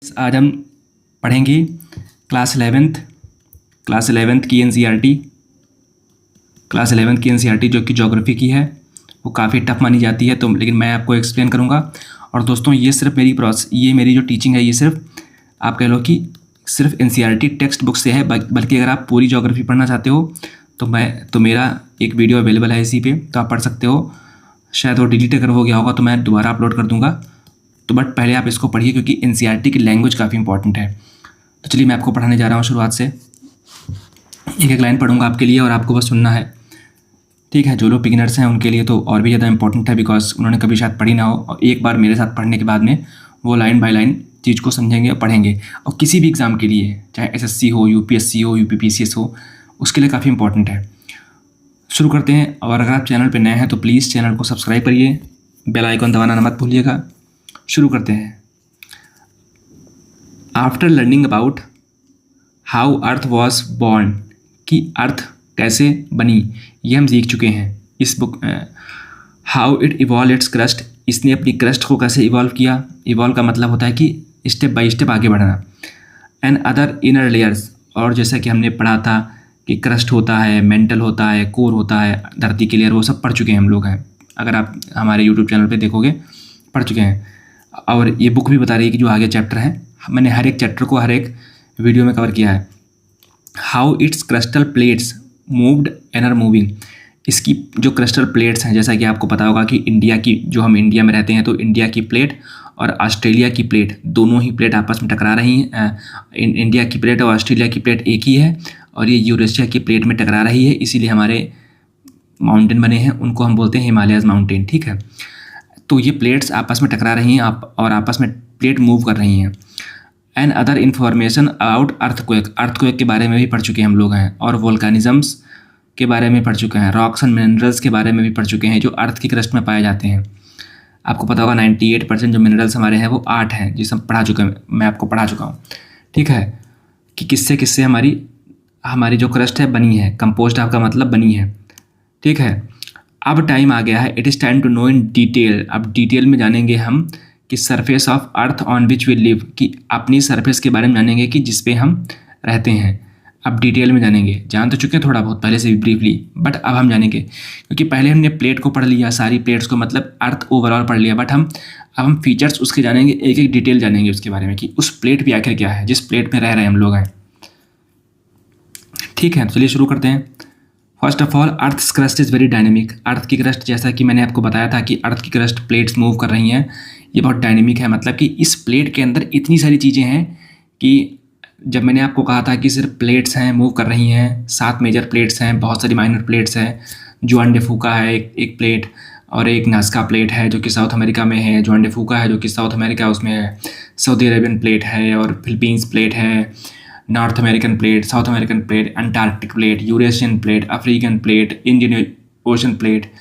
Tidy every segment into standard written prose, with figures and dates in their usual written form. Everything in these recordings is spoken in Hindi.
आज हम पढ़ेंगे क्लास 11th की एनसीईआरटी जो कि ज्योग्राफी की है। वो काफ़ी टफ मानी जाती है तो लेकिन मैं आपको एक्सप्लेन करूँगा। और दोस्तों ये सिर्फ मेरी जो टीचिंग है ये सिर्फ आप कह लो कि सिर्फ एनसीईआरटी टेक्स्ट बुक से है, बल्कि अगर आप पूरी ज्योग्राफी पढ़ना चाहते हो तो मेरा एक वीडियो अवेलेबल है इसी पे, तो आप पढ़ सकते हो। शायद वो डिलीट अगर हो गया होगा तो मैं दोबारा अपलोड कर दूँगा। तो बट पहले आप इसको पढ़िए क्योंकि एनसीईआरटी की लैंग्वेज काफ़ी इंपॉर्टेंट है। तो चलिए मैं आपको पढ़ाने जा रहा हूँ शुरुआत से। एक एक लाइन पढ़ूंगा आपके लिए और आपको बस सुनना है, ठीक है। जो लोग बिगिनर्स हैं उनके लिए तो और भी ज़्यादा इंपॉर्टेंट है, बिकॉज उन्होंने कभी शायद पढ़ी ना हो, और एक बार मेरे साथ पढ़ने के बाद में वो लाइन बाय लाइन चीज़ को समझेंगे और पढ़ेंगे। और किसी भी एग्ज़ाम के लिए, चाहे एसएससी हो, यूपीएससी हो, यूपीपीसीएस हो, उसके लिए काफ़ी इंपॉर्टेंट है। शुरू करते हैं। और अगर आप चैनल पर नए हैं तो प्लीज़ चैनल को सब्सक्राइब करिए, बेल आइकन दबाना मत भूलिएगा। शुरू करते हैं। After learning about how earth was born, कि अर्थ कैसे बनी, ये हम सीख चुके हैं इस book. How it evolve it's crust, इसने अपनी क्रस्ट को कैसे इवॉल्व किया। इवॉल्व का मतलब होता है कि स्टेप बाय स्टेप आगे बढ़ना। एंड अदर इनर लेयर्स, और जैसा कि हमने पढ़ा था कि क्रस्ट होता है, मेंटल होता है, कोर होता है, धरती की लेयर, वो सब पढ़ चुके हैं हम लोग हैं। अगर आप हमारे यूट्यूब चैनल पे देखोगे पढ़ चुके हैं। और ये बुक भी बता रही है कि जो आगे चैप्टर है, मैंने हर एक चैप्टर को हर एक वीडियो में कवर किया है। How its crystal plates moved and are moving, इसकी जो क्रिस्टल प्लेट्स हैं, जैसा कि आपको पता होगा कि इंडिया की, जो हम इंडिया में रहते हैं तो इंडिया की प्लेट और ऑस्ट्रेलिया की प्लेट, दोनों ही प्लेट आपस में टकरा रही हैं। इंडिया की प्लेट और ऑस्ट्रेलिया की प्लेट एक ही है और ये यूरेशिया की प्लेट में टकरा रही है, इसीलिए हमारे माउंटेन बने हैं, उनको हम बोलते हैं हिमालयाज़ माउंटेन, ठीक है। तो ये प्लेट्स आपस में टकरा रही हैं और आपस में प्लेट मूव कर रही हैं। And other information about earthquake के बारे में भी पढ़ चुके हैं हम लोग हैं, और वोल्केनिज्म्स के बारे में पढ़ चुके हैं, रॉक्स एंड मिनरल्स के बारे में भी पढ़ चुके हैं जो अर्थ की क्रस्ट में पाए जाते हैं। आपको पता होगा 98% जो मिनरल्स हमारे हैं वो 8 हैं, जिसे हम पढ़ा चुके हैं, मैं आपको पढ़ा चुका हूँ, ठीक है। कि किससे किससे हमारी जो क्रस्ट है बनी है, कंपोस्ट आपका मतलब बनी है, ठीक है। अब टाइम आ गया है, it is time to know in detail. अब डिटेल में जानेंगे हम कि surface of earth on which we live, कि अपनी सरफेस के बारे में जानेंगे कि जिस पे हम रहते हैं। अब डिटेल में जानेंगे, जान तो चुके हैं थोड़ा बहुत पहले से ब्रीफली, बट अब हम जानेंगे क्योंकि पहले हमने प्लेट को पढ़ लिया, सारी प्लेट्स को, मतलब अर्थ ओवरऑल पढ़ लिया, बट अब हम फीचर्स उसके जानेंगे, एक एक डिटेल जानेंगे उसके बारे में कि उस प्लेट भी आखिर क्या है जिस प्लेट में रह रहे हैं हम लोग हैं, ठीक है। चलिए शुरू करते हैं। First of all, earth crust is very dynamic. Earth की क्रस्ट, जैसा कि मैंने आपको बताया था कि अर्थ की क्रस्ट प्लेट्स मूव कर रही हैं, ये बहुत डायनेमिक है। मतलब कि इस प्लेट के अंदर इतनी सारी चीज़ें हैं कि जब मैंने आपको कहा था कि सिर्फ प्लेट्स हैं मूव कर रही हैं, 7 मेजर प्लेट्स हैं, बहुत सारी माइनर प्लेट्स हैं। जुआन डे फूका है एक प्लेट, और एक नाज़का प्लेट है जो कि साउथ अमेरिका में है। जुआन डे फूका है जो कि साउथ अमेरिका उसमें है। सऊदी अरेबियन प्लेट है, और फिलीपींस प्लेट है, north American plate, south American plate, Antarctic plate, Eurasian plate, African plate, Indian ocean plate,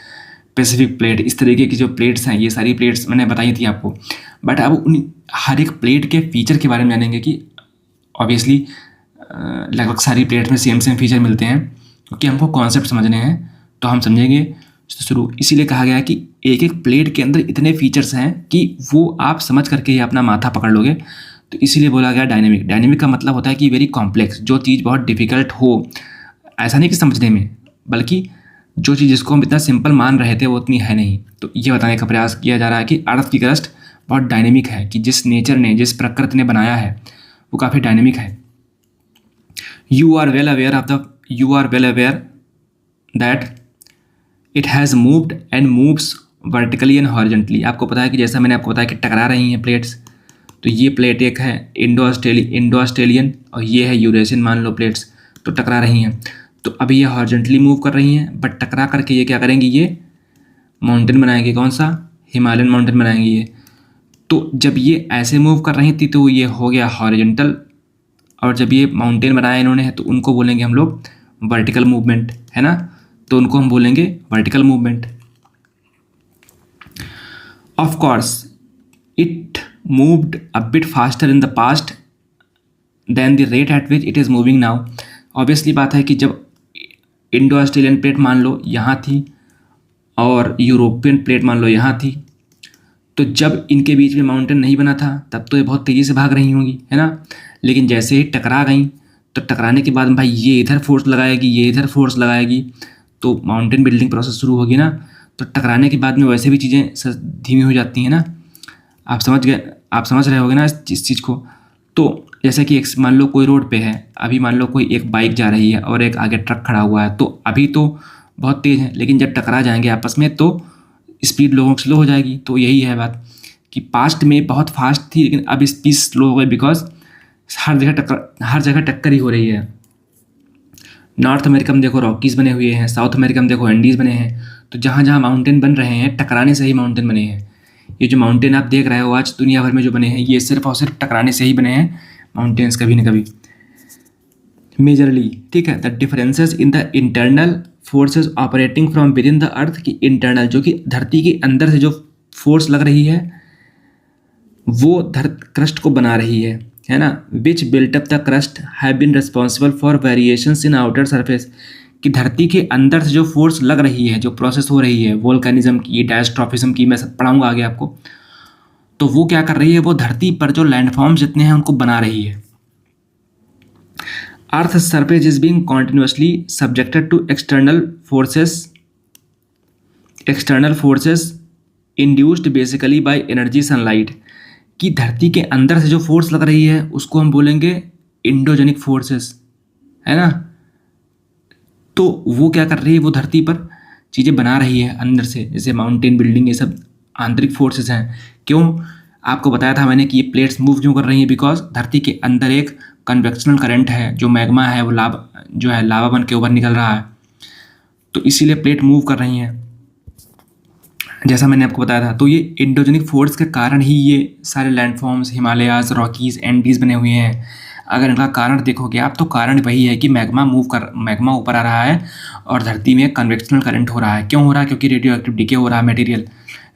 Pacific plate. इस तरीके की जो प्लेट्स हैं, ये सारी प्लेट्स मैंने बताई थी आपको। बट अब उन हर एक प्लेट के फीचर के बारे में जानेंगे कि ऑब्वियसली लगभग सारी प्लेट में सेम फीचर मिलते हैं, क्योंकि हमको कॉन्सेप्ट समझने हैं तो हम समझेंगे शुरू। इसीलिए कहा गया कि एक एक प्लेट के अंदर इतने फीचर्स हैं कि वो आप समझ करके ही अपना माथा पकड़ लोगे, तो इसीलिए बोला गया डायनेमिक। डायनेमिक का मतलब होता है कि वेरी कॉम्प्लेक्स, जो चीज़ बहुत डिफ़िकल्ट हो, ऐसा नहीं कि समझने में, बल्कि जो चीज़ जिसको हम इतना सिंपल मान रहे थे वो उतनी है नहीं। तो ये बताने का प्रयास किया जा रहा है कि अर्थ की क्रस्ट बहुत डायनेमिक है, कि जिस नेचर ने, जिस प्रकृति ने बनाया है वो काफ़ी डायनेमिक है। You are well aware that it has moved and moves vertically and horizontally. आपको पता है कि जैसा मैंने आपको बताया कि टकरा रही हैं प्लेट्स, तो ये प्लेट एक है इंडो ऑस्ट्रेलियन और ये है यूरेशियन, मान लो प्लेट्स, तो टकरा रही हैं। तो अभी ये हॉरिजॉन्टली मूव कर रही हैं, बट टकरा करके ये क्या करेंगी, ये माउंटेन बनाएंगे। कौन सा? हिमालयन माउंटेन बनाएंगे ये। तो जब ये ऐसे मूव कर रही थी तो ये हो गया हॉरिजॉन्टल, और जब ये माउंटेन बनाया इन्होंने तो उनको बोलेंगे हम लोग वर्टिकल मूवमेंट, है ना। तो उनको हम बोलेंगे vertical movement. Of course it moved a bit faster in the past than the rate at which it is moving now। Obviously बात है कि जब इंडो ऑस्ट्रेलियन प्लेट मान लो यहाँ थी और यूरोपियन प्लेट मान लो यहाँ थी, तो जब इनके बीच में माउंटेन नहीं बना था तब तो ये बहुत तेज़ी से भाग रही होंगी, है ना। लेकिन जैसे ही टकरा गई तो टकराने के बाद भाई ये इधर फोर्स लगाएगी, ये इधर फोर्स लगाएगी, तो माउंटेन बिल्डिंग प्रोसेस शुरू होगी ना। तो टकराने के बाद में वैसे भी चीज़ें धीमी हो जाती हैं ना। आप समझ गए, आप समझ रहे होगे ना इस चीज़ को। तो जैसे कि मान लो कोई रोड पे है, अभी मान लो कोई एक बाइक जा रही है और एक आगे ट्रक खड़ा हुआ है, तो अभी तो बहुत तेज़ है, लेकिन जब टकरा जाएंगे आपस में तो स्पीड लोगों की स्लो हो जाएगी। तो यही है बात कि पास्ट में बहुत फास्ट थी, लेकिन अब स्पीड स्लो हो गई, बिकॉज हर जगह टक्कर ही हो रही है। नॉर्थ अमेरिका में देखो रॉकीज़ बने हुए हैं, साउथ अमेरिका में देखो एंडीज़ बने हैं। तो जहाँ जहाँ माउंटेन बन रहे हैं टकराने से ही माउंटेन बने हैं। ये जो माउंटेन आप देख रहे हो आज दुनिया भर में जो बने हैं, ये सिर्फ और सिर्फ टकराने से ही बने हैं माउंटेन्स, कभी न कभी मेजरली। ठीक है, the differences in the internal forces operating from with in the earth की इंटरनल, जो कि धरती के अंदर से जो फोर्स लग रही है वो क्रस्ट को बना रही है ना। Which built up the crust have been responsible for variations in outer surface, कि धरती के अंदर से जो फोर्स लग रही है, जो प्रोसेस हो रही है वोल्केनिज्म की, डायस्ट्रॉफिज्म की, मैं सब पढ़ाऊंगा आगे आपको। तो वो क्या कर रही है, वो धरती पर जो लैंडफॉर्म्स जितने हैं उनको बना रही है। Earth surface is being continuously subjected to external forces induced basically by energy sunlight, कि धरती के अंदर से जो फोर्स लग रही है उसको हम बोलेंगे इंडोजेनिक फोर्सेस, है ना। तो वो क्या कर रही है, वो धरती पर चीज़ें बना रही है अंदर से, जैसे माउंटेन बिल्डिंग, ये सब आंतरिक फोर्सेस हैं। क्यों, आपको बताया था मैंने कि ये प्लेट्स मूव क्यों कर रही हैं, बिकॉज धरती के अंदर एक कन्वेक्शनल करंट है, जो मैग्मा है वो लावा बन के ऊपर निकल रहा है, तो इसीलिए प्लेट मूव कर रही हैं, जैसा मैंने आपको बताया था। तो ये इंडोजेनिक फोर्स के कारण ही ये सारे लैंडफॉर्म्स, हिमालयाज, रॉकीज़, एंडीज़ बने हुए हैं। अगर इनका कारण देखोगे आप तो कारण वही है कि मैग्मा ऊपर आ रहा है और धरती में कन्वेक्शनल करंट हो रहा है। क्यों हो रहा है, क्योंकि रेडियो एक्टिव डिके हो रहा है मटेरियल।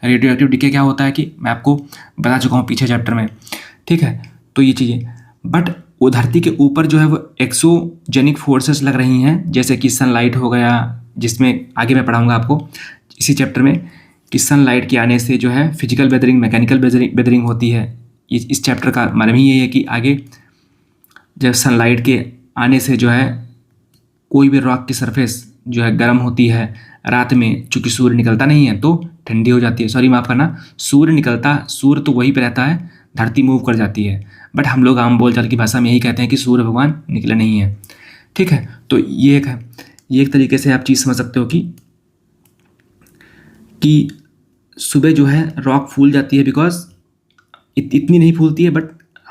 रेडियो एक्टिव डिके क्या होता है कि मैं आपको बता चुका हूँ पीछे चैप्टर में, ठीक है। तो ये चीज़ें, बट वो धरती के ऊपर जो है वो एक्सोजेनिक फोर्सेस लग रही हैं, जैसे कि सनलाइट हो गया, जिसमें आगे मैं पढ़ाऊँगा आपको इसी चैप्टर में कि सनलाइट के आने से जो है फिजिकल वेदरिंग, मैकेनिकल वेदरिंग होती है। इस चैप्टर का मतलब ही ये है कि आगे जब सनलाइट के आने से जो है कोई भी रॉक की सरफेस जो है गर्म होती है रात में, चूँकि सूर्य निकलता नहीं है तो ठंडी हो जाती है। सॉरी माफ़ करना, सूर्य तो वहीं पर रहता है, धरती मूव कर जाती है, बट हम लोग आम बोलचाल की भाषा में यही कहते हैं कि सूर्य भगवान निकले नहीं है, ठीक है। तो ये एक तरीके से आप चीज़ समझ सकते हो कि सुबह जो है रॉक फूल जाती है, बिकॉज इतनी नहीं फूलती है, बट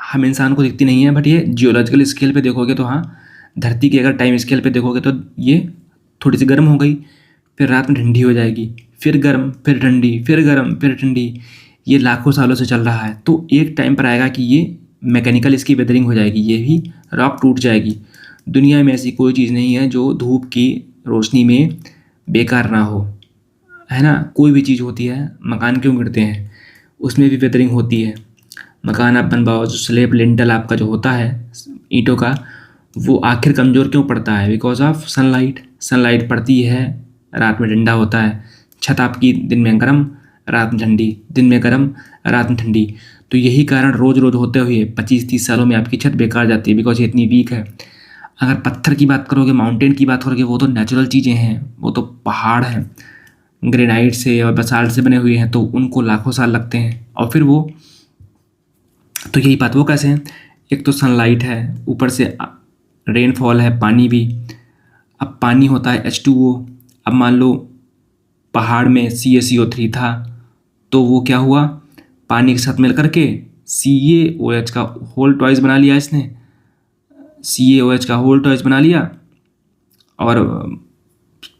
हम इंसान को दिखती नहीं है। बट ये जियोलॉजिकल स्केल पे देखोगे तो हाँ, धरती के अगर टाइम स्केल पे देखोगे तो ये थोड़ी सी गर्म हो गई, फिर रात में ठंडी हो जाएगी, फिर गर्म, फिर ठंडी, फिर गर्म, फिर ठंडी, ये लाखों सालों से चल रहा है। तो एक टाइम पर आएगा कि ये मैकेनिकल इसकी वेदरिंग हो जाएगी, ये भी रॉक टूट जाएगी। दुनिया में ऐसी कोई चीज़ नहीं है जो धूप की रोशनी में बेकार ना हो, है ना। कोई भी चीज़ होती है, मकान क्यों गिरते हैं, उसमें भी वेदरिंग होती है। मकान आप बनवाओ, जो स्लेब लिंटल आपका जो होता है ईंटों का, वो आखिर कमज़ोर क्यों पड़ता है, बिकॉज ऑफ सनलाइट पड़ती है, रात में ठंडा होता है। छत आपकी दिन में गर्म, रात में ठंडी, दिन में गर्म, रात में ठंडी। तो यही कारण रोज़ होते हुए 25-30 सालों में आपकी छत बेकार जाती है, बिकॉज ये इतनी वीक है। अगर पत्थर की बात करोगे, माउंटेन की बात करोगे, वो तो नेचुरल चीज़ें हैं, वो तो पहाड़ हैं, ग्रेनाइट से और बसाल्ट से बने हुए हैं, तो उनको लाखों साल लगते हैं। और फिर वो, तो यही बात, वो कैसे हैं, एक तो सनलाइट है, ऊपर से रेनफॉल है, पानी भी। अब पानी होता है H2O। अब मान लो पहाड़ में CaCO3 था, तो वो क्या हुआ, पानी के साथ मिल करके CaOH का होल ट्वाइस बना लिया इसने, CaOH का होल ट्वाइस बना लिया और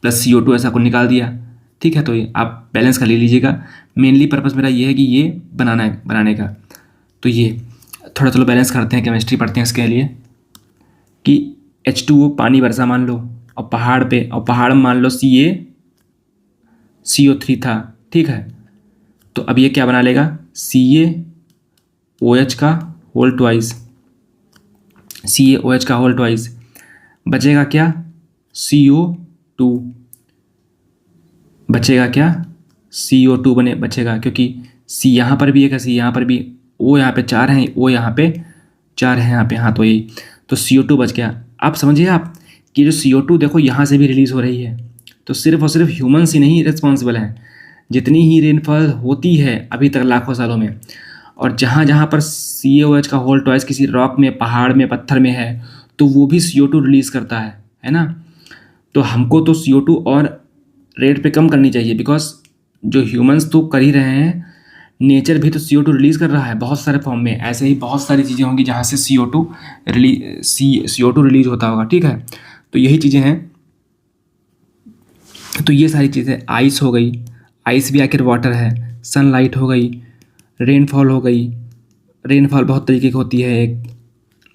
प्लस CO2 ऐसा को निकाल दिया, ठीक है। तो ये आप बैलेंस कर लीजिएगा। मेनली पर्पस मेरा ये है कि ये बनाने का। तो ये थोड़ा चलो बैलेंस करते हैं, केमिस्ट्री पढ़ते हैं इसके लिए, कि H2O पानी बरसा मान लो, और पहाड़ में मान लो CaCO3 था, ठीक है। तो अब ये क्या बना लेगा, CaOH का होल ट्वाइस, बचेगा क्या, CO2 बचेगा, क्या CO2 बचेगा, क्योंकि सी यहाँ पर भी एक है, सी यहाँ पर भी, ओ यहाँ पे 4 हैं, ओ यहाँ पे 4 हैं यहाँ पे, हाँ तो यही, तो CO2 बच गया। आप समझिए आप कि जो CO2 देखो यहाँ से भी रिलीज़ हो रही है, तो सिर्फ और सिर्फ ह्यूमन्स ही नहीं रिस्पॉन्सिबल हैं। जितनी ही रेनफॉल होती है अभी तक लाखों सालों में, और जहाँ जहाँ पर CaOH का होल ट्वाइस किसी रॉक में, पहाड़ में, पत्थर में है, तो वो भी CO2 रिलीज़ करता है ना। तो हमको तो CO2 और रेट पे कम करनी चाहिए, बिकॉज जो ह्यूमंस तो कर ही रहे हैं, नेचर भी तो CO2 रिलीज़ कर रहा है बहुत सारे फॉर्म में। ऐसे ही बहुत सारी चीज़ें होंगी जहाँ से CO2 रिलीज़ होता होगा, ठीक है। तो यही चीज़ें हैं। तो ये सारी चीज़ें, आइस हो गई, आइस भी आखिर वाटर है, सनलाइट हो गई, रेनफॉल हो गई, रेनफॉल बहुत तरीके की होती है एक,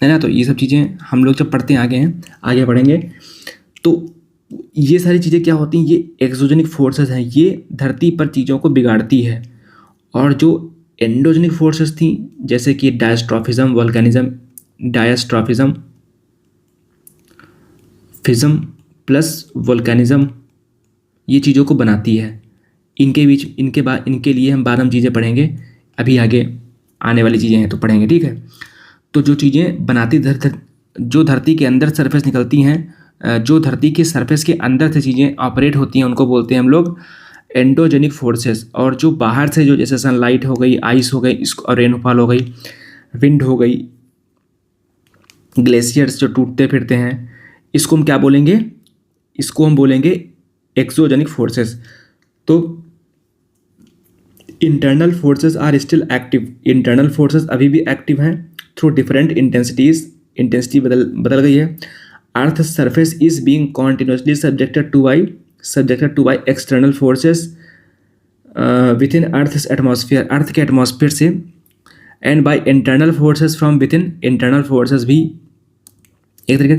है ना। तो ये सब चीज़ें हम लोग जब पढ़ते हैं, आगे बढ़ेंगे, तो ये सारी चीज़ें क्या होती हैं, ये एक्सोजेनिक फोर्सेस हैं, ये धरती पर चीज़ों को बिगाड़ती है। और जो एंडोजेनिक फोर्सेस थी, जैसे कि डायस्ट्रॉफिज्म, वोल्केनिज्म, डायस्ट्रॉफिज्म, फिज्म प्लस वोल्केनिज्म, ये चीज़ों को बनाती है। इनके लिए हम बाद में चीज़ें पढ़ेंगे, अभी आगे आने वाली चीज़ें हैं तो पढ़ेंगे, ठीक है। तो जो चीज़ें बनाती जो धरती के अंदर सरफेस निकलती हैं, जो धरती के सरफेस के अंदर से चीज़ें ऑपरेट होती हैं, उनको बोलते हैं हम लोग एंडोजेनिक फोर्सेस। और जो बाहर से, जो जैसे सनलाइट हो गई, आइस हो गई, इसको, और रेनफॉल हो गई, विंड हो गई, ग्लेशियर्स जो टूटते फिरते हैं, इसको हम क्या बोलेंगे, इसको हम बोलेंगे एक्सोजेनिक फोर्सेस। तो internal forces are still active, internal forces अभी भी एक्टिव हैं थ्रू डिफरेंट इंटेंसिटीज, इंटेंसिटी बदल गई है। Earth surface is being continuously subjected to by external forces within earth atmosphere, earth के एटमॉस्फेयर से, and by internal forces from within, internal forces भी एक तरीके।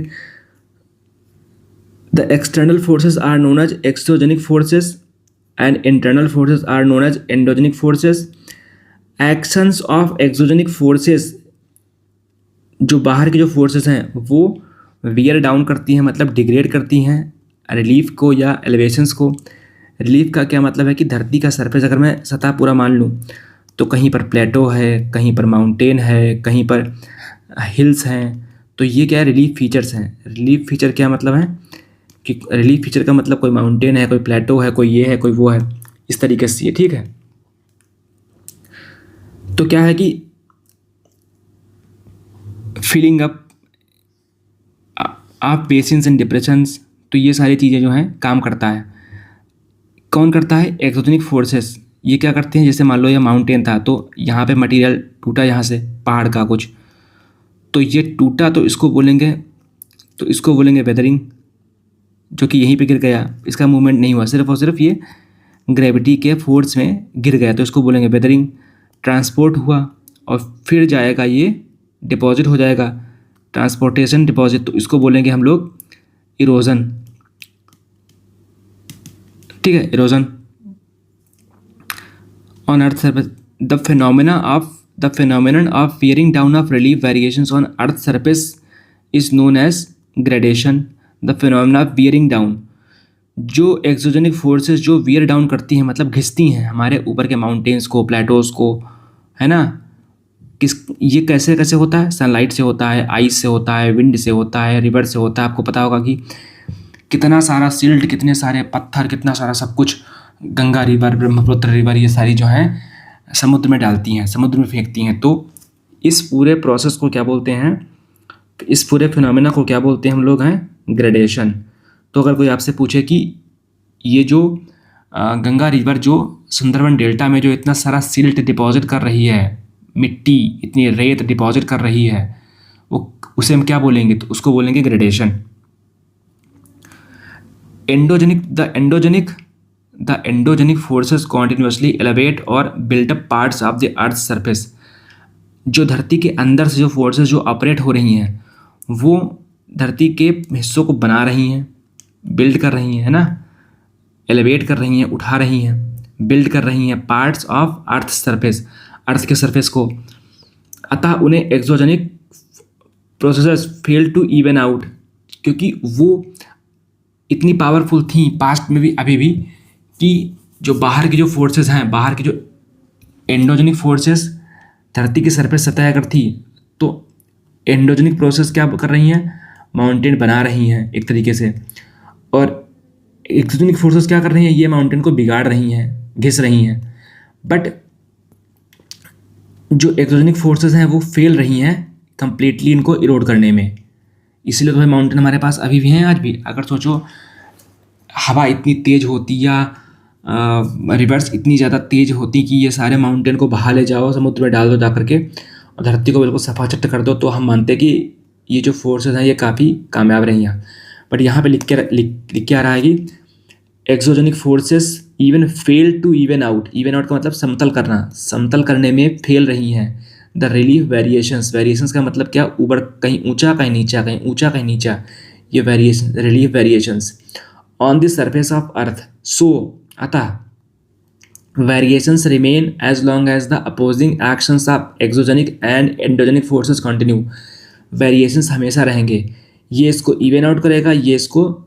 The external forces are known as exogenic forces and internal forces are known as endogenic forces. Actions of exogenic forces, जो बाहर के जो फोर्सेस हैं वो वियर डाउन करती हैं, मतलब डिग्रेड करती हैं रिलीफ को या एलिवेशंस को। रिलीफ का क्या मतलब है कि धरती का सरफेस अगर मैं सतह पूरा मान लूँ, तो कहीं पर प्लेटो है, कहीं पर माउंटेन है, कहीं पर हिल्स हैं, तो ये क्या है, रिलीफ फीचर्स हैं। रिलीफ फीचर क्या मतलब है कि रिलीफ फीचर का मतलब कोई माउंटेन है, कोई प्लेटो है, कोई ये है, कोई वो है, इस तरीके से ये, ठीक है। तो क्या है कि फिलिंग अप आप बेसिन्स एंड डिप्रेशंस, तो ये सारी चीज़ें जो हैं काम करता है। कौन करता है, एक्सोजेनिक फोर्सेस। ये क्या करते हैं, जैसे मान लो ये माउंटेन था, तो यहाँ पे मटेरियल टूटा, यहाँ से पहाड़ का कुछ, तो ये टूटा, तो इसको बोलेंगे वेदरिंग, जो कि यहीं पे गिर गया, इसका मूवमेंट नहीं हुआ, सिर्फ और सिर्फ ये ग्रेविटी के फोर्स में गिर गया, तो इसको बोलेंगे वेदरिंग। ट्रांसपोर्ट हुआ और फिर जाएगा, ये डिपॉजिट हो जाएगा, ट्रांसपोर्टेशन डिपॉजिट, तो इसको बोलेंगे हम लोग इरोजन, ठीक है, erosion. On earth surface, the phenomenon of wearing down of relief variations on earth surface is known as gradation. The phenomenon of wearing down, जो एक्सोजेनिक फोर्सेस जो वियर डाउन करती हैं, मतलब घिसती हैं हमारे ऊपर के माउंटेन्स को, प्लेटोज को, है ना। ये कैसे कैसे होता है, सनलाइट से होता है, आइस से होता है, विंड से होता है, रिवर से होता है। आपको पता होगा कि कितना सारा सिल्ट, कितने सारे पत्थर, कितना सारा सब कुछ, गंगा रिवर, ब्रह्मपुत्र रिवर, ये सारी जो हैं समुद्र में डालती हैं, समुद्र में फेंकती हैं। तो इस पूरे प्रोसेस को क्या बोलते हैं, इस पूरे फिनोमेना को क्या बोलते हैं हम लोग, हैं ग्रेडेशन। तो अगर कोई आपसे पूछे कि ये जो गंगा रिवर जो सुंदरबन डेल्टा में जो इतना सारा सिल्ट डिपॉजिट कर रही है, मिट्टी, इतनी रेत डिपॉजिट कर रही है, वो उसे हम क्या बोलेंगे, तो उसको बोलेंगे gradation. The endogenic forces continuously elevate और built up parts of the earth surface. जो धरती के अंदर से जो फोर्सेस जो ऑपरेट हो रही हैं, वो धरती के हिस्सों को बना रही हैं, बिल्ड कर रही हैं, है ना, एलिवेट कर रही हैं, उठा रही हैं, बिल्ड कर रही हैं parts of earth surface, earth के सरफेस को। अतः उन्हें exogenic processes fail to even out, क्योंकि वो इतनी पावरफुल थी पास्ट में भी, अभी भी, कि जो बाहर की जो फोर्सेस हैं, बाहर की जो एंडोजेनिक फोर्सेस धरती की सरफेस सतह अगर थी तो एंडोजेनिक प्रोसेस क्या कर रही हैं, माउंटेन बना रही हैं एक तरीके से, और एक्सोजेनिक फोर्सेस क्या कर रही हैं, ये माउंटेन को बिगाड़ रही हैं, घिस रही हैं। बट जो एक्सोजेनिक फोर्सेस हैं वो फेल रही हैं कंप्लीटली इनको इरोड करने में, इसलिए तो भाई माउंटेन हमारे पास अभी भी हैं आज भी। अगर सोचो हवा इतनी तेज़ होती या रिवर्स इतनी ज़्यादा तेज़ होती कि ये सारे माउंटेन को बहा ले जाओ, समुद्र में डाल दो जा करके, और धरती को बिल्कुल सफाचट कर दो, तो हम मानते कि ये जो फोर्सेस हैं ये काफ़ी कामयाब रही हैं। बट यहाँ पे लिख के आ रहा है कि exogenic forces even fail to even out का मतलब समतल करना, समतल करने में फेल रही हैं। द रिलीफ वेरिएशंस का मतलब क्या, ऊपर कहीं ऊंचा कहीं नीचा, कहीं ऊंचा कहीं नीचा, ये variation relief variations on the surface of earth. So अतः variations remain as long as the opposing actions of exogenic and endogenic forces continue. Variations हमेशा रहेंगे, ये इसको इवन आउट करेगा, ये इसको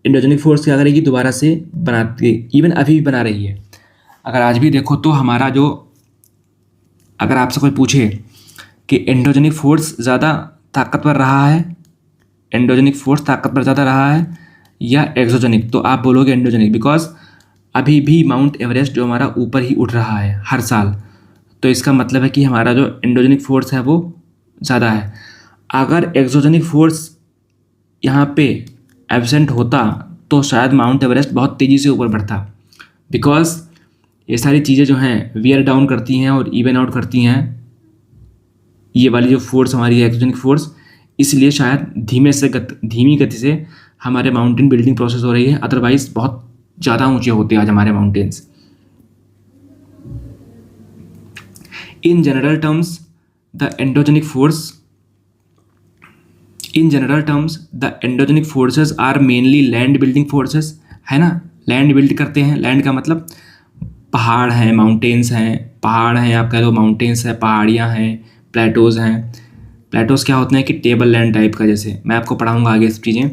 एंडोजेनिक फोर्स क्या करेगी, दोबारा से बनाती है, इवन अभी भी बना रही है। अगर आज भी देखो तो हमारा जो, अगर आपसे कोई पूछे कि एंडोजेनिक फोर्स ज़्यादा ताकतवर रहा है, एंडोजेनिक फोर्स ताकतवर ज़्यादा रहा है या एक्सोजेनिक, तो आप बोलोगे एंडोजेनिक, बिकॉज अभी भी माउंट एवरेस्ट जो हमारा ऊपर ही उठ रहा है हर साल, तो इसका मतलब है कि हमारा जो एंडोजेनिक फोर्स है वो ज़्यादा है। अगर एक्सोजेनिक फोर्स यहाँ पे एब्सेंट होता तो शायद माउंट एवरेस्ट बहुत तेज़ी से ऊपर बढ़ता, बिकॉज ये सारी चीज़ें जो हैं वियर डाउन करती हैं और इवन आउट करती हैं, ये वाली जो फोर्स हमारी है एक्सोजेनिक फोर्स, इसलिए शायद धीमी गति से हमारे माउंटेन बिल्डिंग प्रोसेस हो रही है, अदरवाइज बहुत ज़्यादा ऊंचे होते हैं आज हमारे mountains. In general terms the endogenic forces are mainly land building forces, है ना, लैंड बिल्ड करते हैं। लैंड का मतलब पहाड़ हैं, माउंटेन्स हैं, पहाड़ हैं, आप कह लो माउंटेन्स हैं, पहाड़ियाँ हैं, प्लेटोज़ हैं। प्लेटोज़ क्या होते हैं कि टेबल लैंड टाइप का, जैसे मैं आपको पढ़ाऊँगा आगे सब चीज़ें।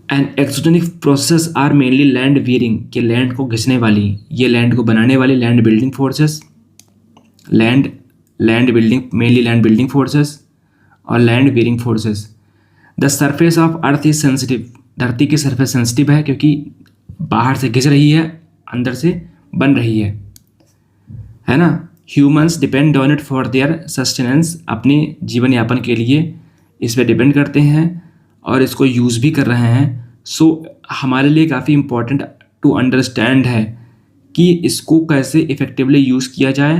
And exogenic process are mainly land wearing, के लैंड को घिसने वाली, ये लैंड को बनाने वाली land building forces, land building mainly land building forces और land wearing forces. The surface of earth is sensitive, धरती की सरफेस सेंसिटिव है क्योंकि बाहर से घिस रही है, अंदर से बन रही है ना। Humans depend on it for their sustenance, अपने जीवन यापन के लिए इस पर डिपेंड करते हैं और इसको यूज़ भी कर रहे हैं। सो हमारे लिए काफ़ी इम्पॉर्टेंट टू अंडरस्टैंड है कि इसको कैसे इफ़ेक्टिवली यूज़ किया जाए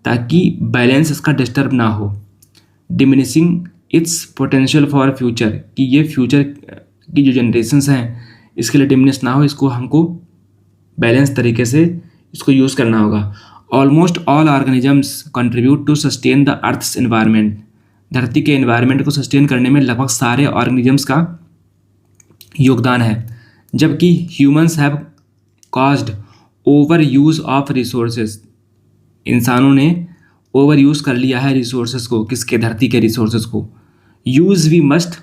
ताकि बैलेंस इसका डिस्टर्ब ना हो, diminishing it's potential for future, कि ये फ्यूचर की जो जनरेशन्स हैं इसके लिए डिमिनिश ना हो, इसको हमको बैलेंस तरीके से इसको यूज़ करना होगा। Almost all organisms contribute to sustain the earth's environment, धरती के एनवायरनमेंट को सस्टेन करने में लगभग सारे ऑर्गेनिजम्स का योगदान है, जबकि humans have caused over use of resources, इंसानों ने ओवर यूज़ कर लिया है रिसोर्सेज को, किसके, धरती के रिसोर्सेज को। Use we must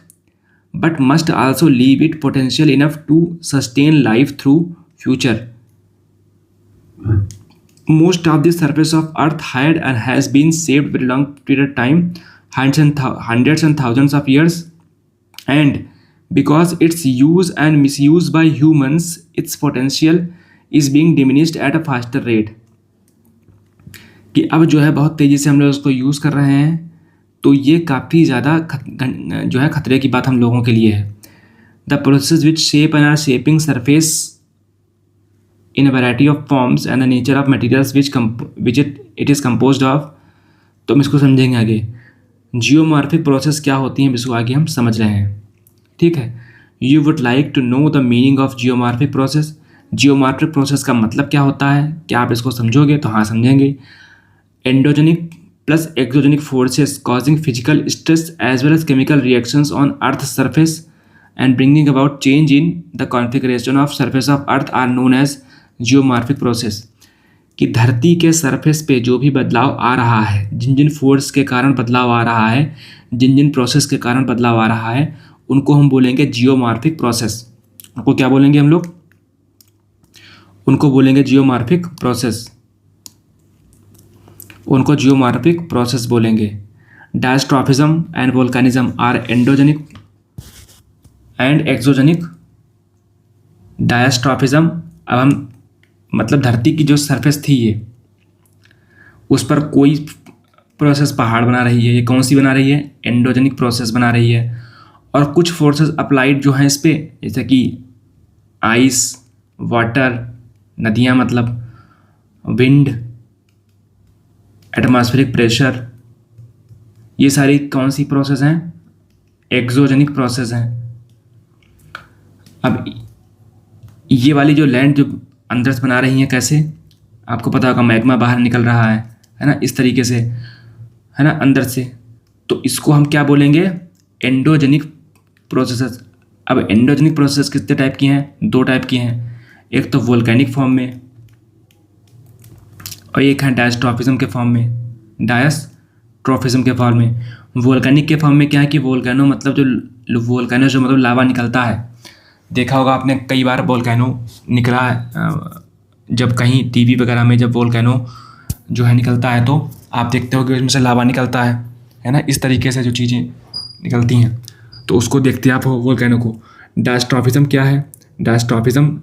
but must also leave it potential enough to sustain life through future. Most of the surface of Earth had and has been saved very long period of time, hundreds and thousands of years, and because its use and misuse by humans, its potential is being diminished at a faster rate। कि अब जो है बहुत तेज़ी से हम लोग उसको यूज़ कर रहे हैं, तो ये काफ़ी ज़्यादा जो है खतरे की बात हम लोगों के लिए है। The process which shape and are shaping surface in a variety of forms and the nature of materials which it is composed of, तो हम इसको समझेंगे आगे। जियोमॉर्फिक प्रोसेस क्या होती हैं इसको आगे हम समझ रहे हैं, ठीक है। You would like to know the meaning of geomorphic process, geomorphic process का मतलब क्या होता है, क्या आप इसको समझोगे, तो हाँ समझेंगे। Endogenic plus exogenic forces causing physical stress as well as chemical reactions on earth surface and bringing about change in the configuration of surface of earth are known as geomorphic process. कि धरती के सरफेस पे जो भी बदलाव आ रहा है, जिन जिन फोर्स के कारण बदलाव आ रहा है, जिन जिन प्रोसेस के कारण बदलाव आ रहा है, उनको हम बोलेंगे जियोमॉर्फिक प्रोसेस। उनको क्या बोलेंगे हम लोग, उनको बोलेंगे जियोमॉर्फिक प्रोसेस। उनको जियोमॉर्फिक प्रोसेस बोलेंगे। Diastrophism and volcanism are endogenic and exogenic. Diastrophism, अब हम मतलब धरती की जो सरफेस थी ये, उस पर कोई प्रोसेस पहाड़ बना रही है, ये कौन सी बना रही है? एंडोजेनिक प्रोसेस बना रही है। और कुछ फोर्सेस अप्लाइड जो हैं इस पर, जैसे कि आइस, वाटर, नदियाँ मतलब, विंड, एटमॉस्फेरिक प्रेशर, ये सारी कौन सी प्रोसेस हैं? एक्सोजेनिक प्रोसेस हैं। अब ये वाली जो लैंड जो अंदर से बना रही हैं, कैसे? आपको पता होगा मैग्मा बाहर निकल रहा है ना, इस तरीके से, है ना, अंदर से। तो इसको हम क्या बोलेंगे? Endogenic processes. अब एंडोजेनिक प्रोसेस कितने टाइप की हैं? 2 टाइप की हैं। एक तो वोल्केनिक फॉर्म में और एक है डायस्ट्रॉफिज्म के फॉर्म में। डायस्ट्रॉफिज्म के फॉर्म में, वोल्केनिक के फॉर्म में क्या है कि वोल्केनो मतलब जो वोल्केनो जो मतलब लावा निकलता है। देखा होगा आपने कई बार वोल्केनो निकला है, जब कहीं टीवी वगैरह में जब वोल्केनो जो है निकलता है तो आप देखते हो कि उसमें से लावा निकलता है ना, इस तरीके से जो चीज़ें निकलती हैं, तो उसको देखते आप हो वोल्केनो को। डायस्ट्रॉफिज्म क्या है? Diastrophism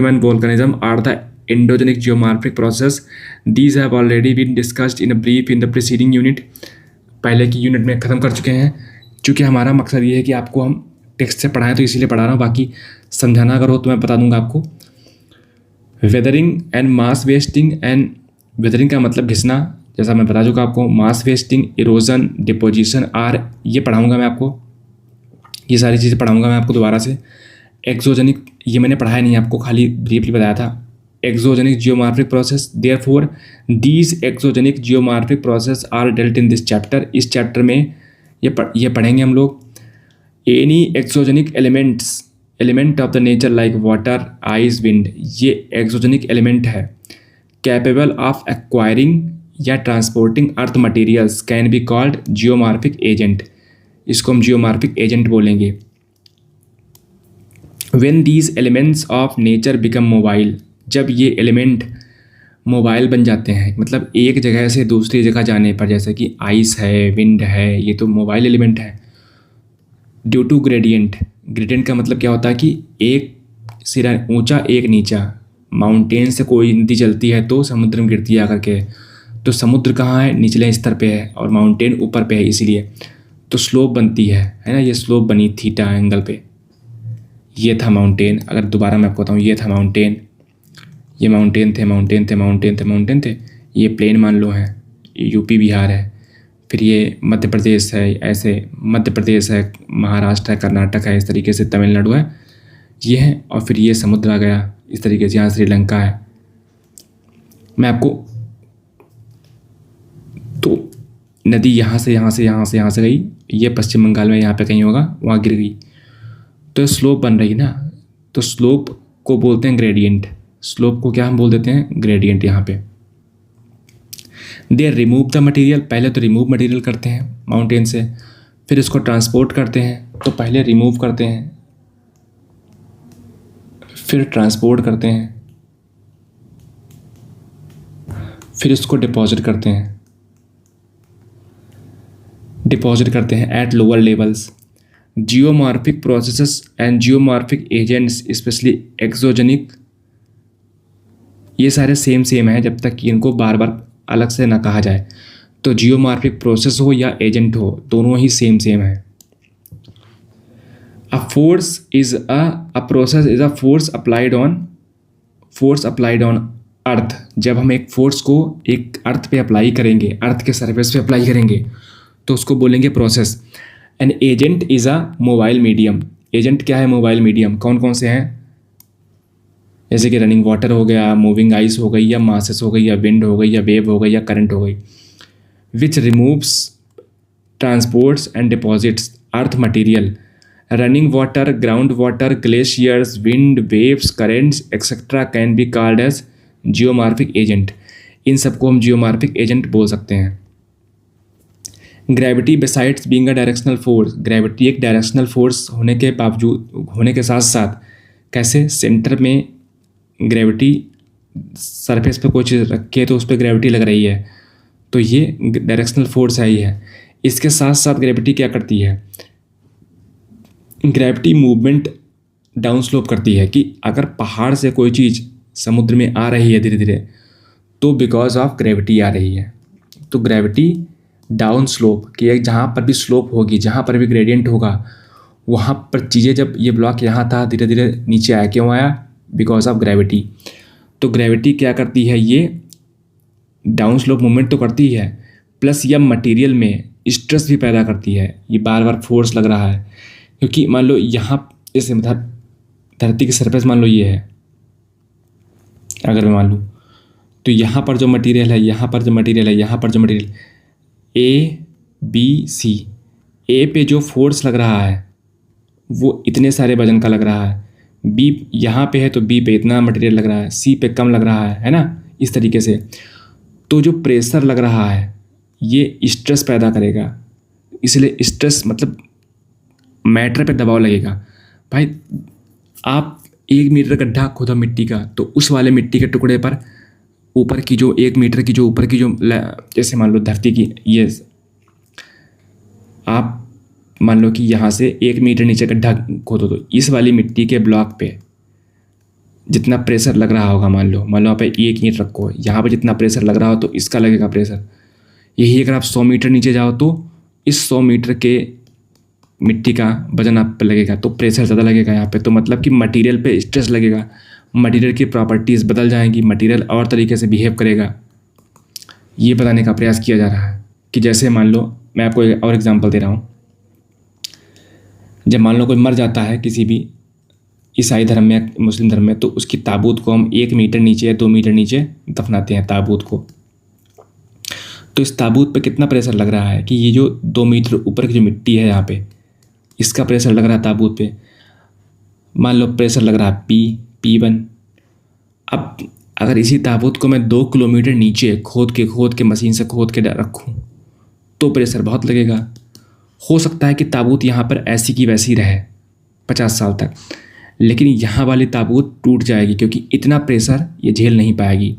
and volcanism are the endogenic geomorphic process. These have already been discussed in a brief in the preceding unit. पहले की यूनिट में ख़त्म कर चुके हैं। चूँकि हमारा मकसद ये है कि आपको हम टेक्स्ट से पढ़ाएं, तो इसीलिए पढ़ा रहा हूँ। बाकी समझाना अगर हो तो मैं बता दूंगा आपको। Weathering and mass wasting, and weathering का मतलब घिसना, जैसा मैं बता चुका आपको। Mass wasting, erosion, deposition are, ये पढ़ाऊँगा मैं आपको, ये सारी चीज़ें पढ़ाऊँगा मैं आपको दोबारा से। एक्सोजेनिक, ये मैंने पढ़ाया नहीं आपको, खाली ब्रीफली बताया था। exogenic geomorphic process, therefore these exogenic geomorphic process are dealt in this chapter. इस चैप्टर में ये पढ़ेंगे हम लोग। any exogenic element of the nature like water, ice, wind, ये exogenic element है। capable of acquiring या transporting earth materials can be called geomorphic agent, इसको हम geomorphic agent बोलेंगे। when these elements of nature become mobile, जब ये एलिमेंट मोबाइल बन जाते हैं, मतलब एक जगह से दूसरी जगह जाने पर, जैसे कि आइस है, विंड है, ये तो मोबाइल एलिमेंट है। ड्यू टू ग्रेडियंट, ग्रेडियंट का मतलब क्या होता है कि एक सिरा ऊंचा एक नीचा, माउंटेन से कोई नदी चलती है तो समुद्र में गिरती है आकर के, तो समुद्र कहाँ है? निचले स्तर पे है और माउंटेन ऊपर पे है, इसीलिए तो स्लोप बनती है ना। ये स्लोप बनी थीटा एंगल पे। ये था माउंटेन, अगर दोबारा मैं आपको बताऊँ, ये था माउंटेन, ये माउंटेन थे। ये प्लेन मान लो है, यूपी बिहार है, फिर ये मध्य प्रदेश है, ऐसे मध्य प्रदेश है, महाराष्ट्र है, कर्नाटक है, इस तरीके से तमिलनाडु है, ये है, और फिर ये समुद्र आ गया इस तरीके से, यहाँ श्रीलंका है। मैं आपको, तो नदी यहाँ से गई, ये पश्चिम बंगाल में यहाँ पे कहीं होगा, वहाँ गिर गई, तो स्लोप बन रही ना, तो स्लोप को बोलते हैं ग्रेडियंट। स्लोप को क्या हम बोल देते हैं? ग्रेडियंट। यहाँ पे दे रिमूव द मटेरियल, पहले तो रिमूव मटेरियल करते हैं माउंटेन से, फिर इसको ट्रांसपोर्ट करते हैं। तो पहले रिमूव करते हैं, फिर ट्रांसपोर्ट करते हैं, फिर इसको डिपॉजिट करते हैं at lower levels. Geomorphic processes and geomorphic agents, specially exogenic, ये सारे सेम है जब तक कि इनको बार बार अलग से ना कहा जाए। तो जियोमॉर्फिक प्रोसेस हो या एजेंट हो, दोनों ही सेम है। A process is a force applied on earth. जब हम एक फोर्स को एक अर्थ पे अप्लाई करेंगे, अर्थ के सरफेस पे अप्लाई करेंगे, तो उसको बोलेंगे process. An agent is a mobile medium. Agent क्या है? Mobile medium. कौन कौन से हैं? जैसे कि रनिंग वाटर हो गया, मूविंग आइस हो गई, या मासेस हो गई, या विंड हो गई, या वेव हो गई, या करंट हो गई। Which removes, transports and deposits earth material. Running water, ground water, glaciers, wind, waves, currents etcetera can be called as geomorphic agent. इन सबको हम जियोमॉर्फिक एजेंट बोल सकते हैं। Gravity besides being a directional force, gravity एक डायरेक्शनल फोर्स होने के बावजूद, होने के साथ साथ, कैसे? सेंटर में ग्रेविटी सरफेस पे कोई चीज़ रखे तो उस पर ग्रेविटी लग रही है, तो ये डायरेक्शनल फोर्स है ही है। इसके साथ साथ ग्रेविटी क्या करती है, ग्रेविटी मूवमेंट डाउन स्लोप करती है कि अगर पहाड़ से कोई चीज़ समुद्र में आ रही है धीरे धीरे, तो बिकॉज ऑफ ग्रेविटी आ रही है। तो ग्रेविटी डाउन स्लोप कि जहाँ पर भी स्लोप होगी, जहाँ पर भी ग्रेडियंट होगा, वहाँ पर चीज़ें, जब ये ब्लॉक यहाँ था धीरे धीरे नीचे आया, क्यों आया, बिकॉज ऑफ ग्रेविटी। तो ग्रेविटी क्या करती है, ये डाउन स्लोप मूवमेंट तो करती है, प्लस यह मटेरियल में स्ट्रेस भी पैदा करती है। ये बार बार फोर्स लग रहा है क्योंकि मान लो यहाँ जैसे धरती की सरफेस मान लो ये है, अगर मैं मान लूँ, तो यहाँ पर जो मटेरियल है, यहाँ पर जो मटेरियल है, यहाँ पर जो मटेरियल ए बी सी, ए पे जो फोर्स लग रहा है वो इतने सारे वजन का लग रहा है, बी यहाँ पे है तो बी पे इतना मटेरियल लग रहा है, सी पे कम लग रहा है ना, इस तरीके से। तो जो प्रेशर लग रहा है ये स्ट्रेस पैदा करेगा, इसलिए स्ट्रेस मतलब मैटर पे दबाव लगेगा। भाई आप 1 मीटर गड्ढा खोदा मिट्टी का, तो उस वाले मिट्टी के टुकड़े पर ऊपर की जो 1 मीटर की जो ऊपर की जो जैसे मान लो धरती की, ये आप मान लो कि यहाँ से 1 मीटर नीचे गड्ढा खोदो, तो इस वाली मिट्टी के ब्लॉक पे जितना प्रेशर लग रहा होगा, मान लो आप 1 ईंट रखो, यहाँ पे जितना प्रेशर लग रहा हो तो इसका लगेगा प्रेशर। यही अगर आप 100 मीटर नीचे जाओ तो इस 100 मीटर के मिट्टी का वजन आप पे लगेगा, तो प्रेशर ज़्यादा लगेगा यहाँ पे। तो मतलब कि मटेरियल पे स्ट्रेस लगेगा, मटेरियल की प्रॉपर्टीज़ बदल जाएंगी, मटेरियल और तरीके से बिहेव करेगा। ये बताने का प्रयास किया जा रहा है कि जैसे मान लो, मैं आपको एक और एग्जांपल दे रहा हूँ। जब मान लो कोई मर जाता है किसी भी ईसाई धर्म में या मुस्लिम धर्म में, तो उसकी ताबूत को हम 1 मीटर नीचे या 2 मीटर नीचे दफनाते हैं ताबूत को। तो इस ताबूत पे कितना प्रेशर लग रहा है कि ये जो 2 मीटर ऊपर की जो मिट्टी है यहाँ पे, इसका प्रेशर लग रहा है ताबूत पे, मान लो प्रेशर लग रहा है P1। अब अगर इसी ताबूत को मैं 2 किलोमीटर नीचे खोद के मशीन से खोद के रखूँ तो प्रेशर बहुत लगेगा। हो सकता है कि ताबूत यहाँ पर ऐसी की वैसी रहे 50 साल तक, लेकिन यहाँ वाली ताबूत टूट जाएगी क्योंकि इतना प्रेशर ये झेल नहीं पाएगी,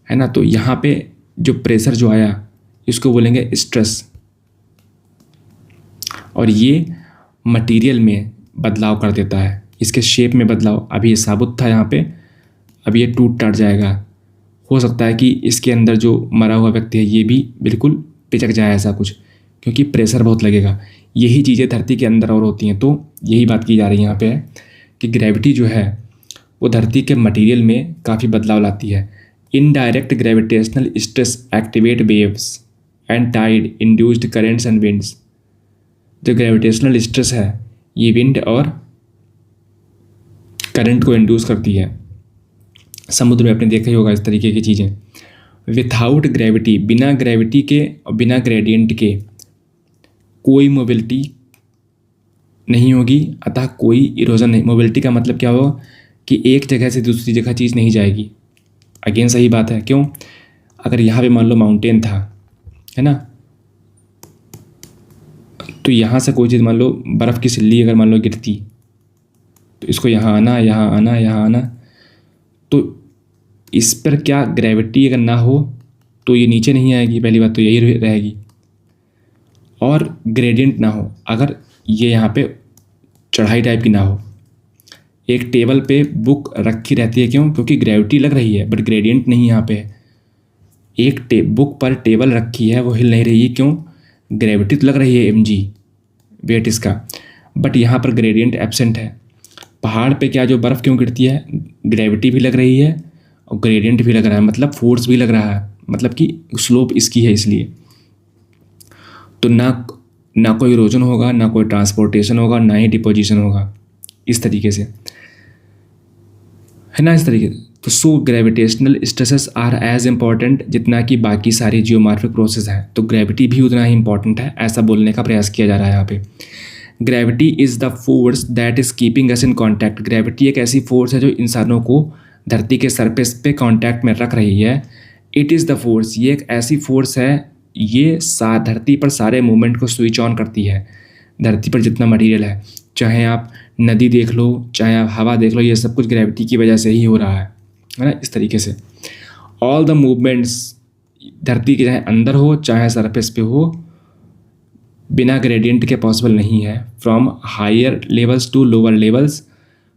है ना। तो यहाँ पे जो प्रेशर जो आया इसको बोलेंगे स्ट्रेस, और ये मटेरियल में बदलाव कर देता है, इसके शेप में बदलाव। अभी ये साबुत था यहाँ पे, अभी ये टूट टाट जाएगा। हो सकता है कि इसके अंदर जो मरा हुआ व्यक्ति है ये भी बिल्कुल पिचक जाए, ऐसा कुछ, क्योंकि प्रेशर बहुत लगेगा। यही चीज़ें धरती के अंदर और होती हैं। तो यही बात की जा रही है यहाँ पे कि ग्रेविटी जो है वो धरती के मटेरियल में काफ़ी बदलाव लाती है। Indirect gravitational stress activate waves and tide induced currents and winds. जो ग्रेविटेशनल स्ट्रेस है ये विंड और करंट को इंड्यूस करती है। समुद्र में आपने देखा ही होगा इस तरीके की चीज़ें। विथआउट ग्रेविटी, बिना ग्रेविटी के और बिना ग्रेडियंट के कोई मोबिलिटी नहीं होगी, अतः कोई इरोजन नहीं। मोबिलिटी का मतलब क्या होगा कि एक जगह से दूसरी जगह चीज़ नहीं जाएगी। अगेन सही बात है, क्यों? अगर यहाँ पे मान लो माउंटेन था, है ना, तो यहाँ से कोई चीज़ मान लो बर्फ़ की सिल्ली अगर मान लो गिरती, तो इसको यहाँ आना, यहाँ आना, यहाँ आना, तो इस पर क्या ग्रेविटी अगर ना हो तो ये नीचे नहीं आएगी, पहली बात तो यही रहेगी। और ग्रेडियंट ना हो, अगर ये यहाँ पे चढ़ाई टाइप की ना हो, एक टेबल पे बुक रखी रहती है, क्यों? क्योंकि ग्रेविटी लग रही है बट ग्रेडियंट नहीं यहाँ पे है। एक बुक पर टेबल रखी है वो हिल नहीं रही है, क्यों? ग्रेविटी तो लग रही है mg वेट इसका, बट यहाँ पर ग्रेडियंट एब्सेंट है। पहाड़ पे क्या जो बर्फ़ क्यों गिरती है? ग्रेविटी भी लग रही है और ग्रेडियंट भी लग रहा है, मतलब फोर्स भी लग रहा है, मतलब कि स्लोप इसकी है, इसलिए तो ना कोई इरोजन होगा, ना कोई ट्रांसपोर्टेशन होगा, ना ही डिपोजिशन होगा, इस तरीके से, है ना, इस तरीके से। तो so gravitational stresses are as important जितना कि बाकी सारी जियोमॉर्फिक प्रोसेस है, तो ग्रेविटी भी उतना ही इंपॉर्टेंट है, ऐसा बोलने का प्रयास किया जा रहा है यहाँ पे। Gravity is the force that is keeping us in contact. Gravity एक ऐसी फोर्स है जो इंसानों को धरती के सरफेस पे कांटेक्ट में रख रही है। इट इज़ द फोर्स, ये एक ऐसी फोर्स है, ये धरती पर सारे मूवमेंट को स्विच ऑन करती है। धरती पर जितना मटेरियल है, चाहे आप नदी देख लो, चाहे आप हवा देख लो, ये सब कुछ ग्रेविटी की वजह से ही हो रहा है ना, इस तरीके से। ऑल द मूवमेंट्स धरती के चाहे अंदर हो चाहे सरफेस पे हो बिना ग्रेडियंट के पॉसिबल नहीं है। From higher levels to lower levels,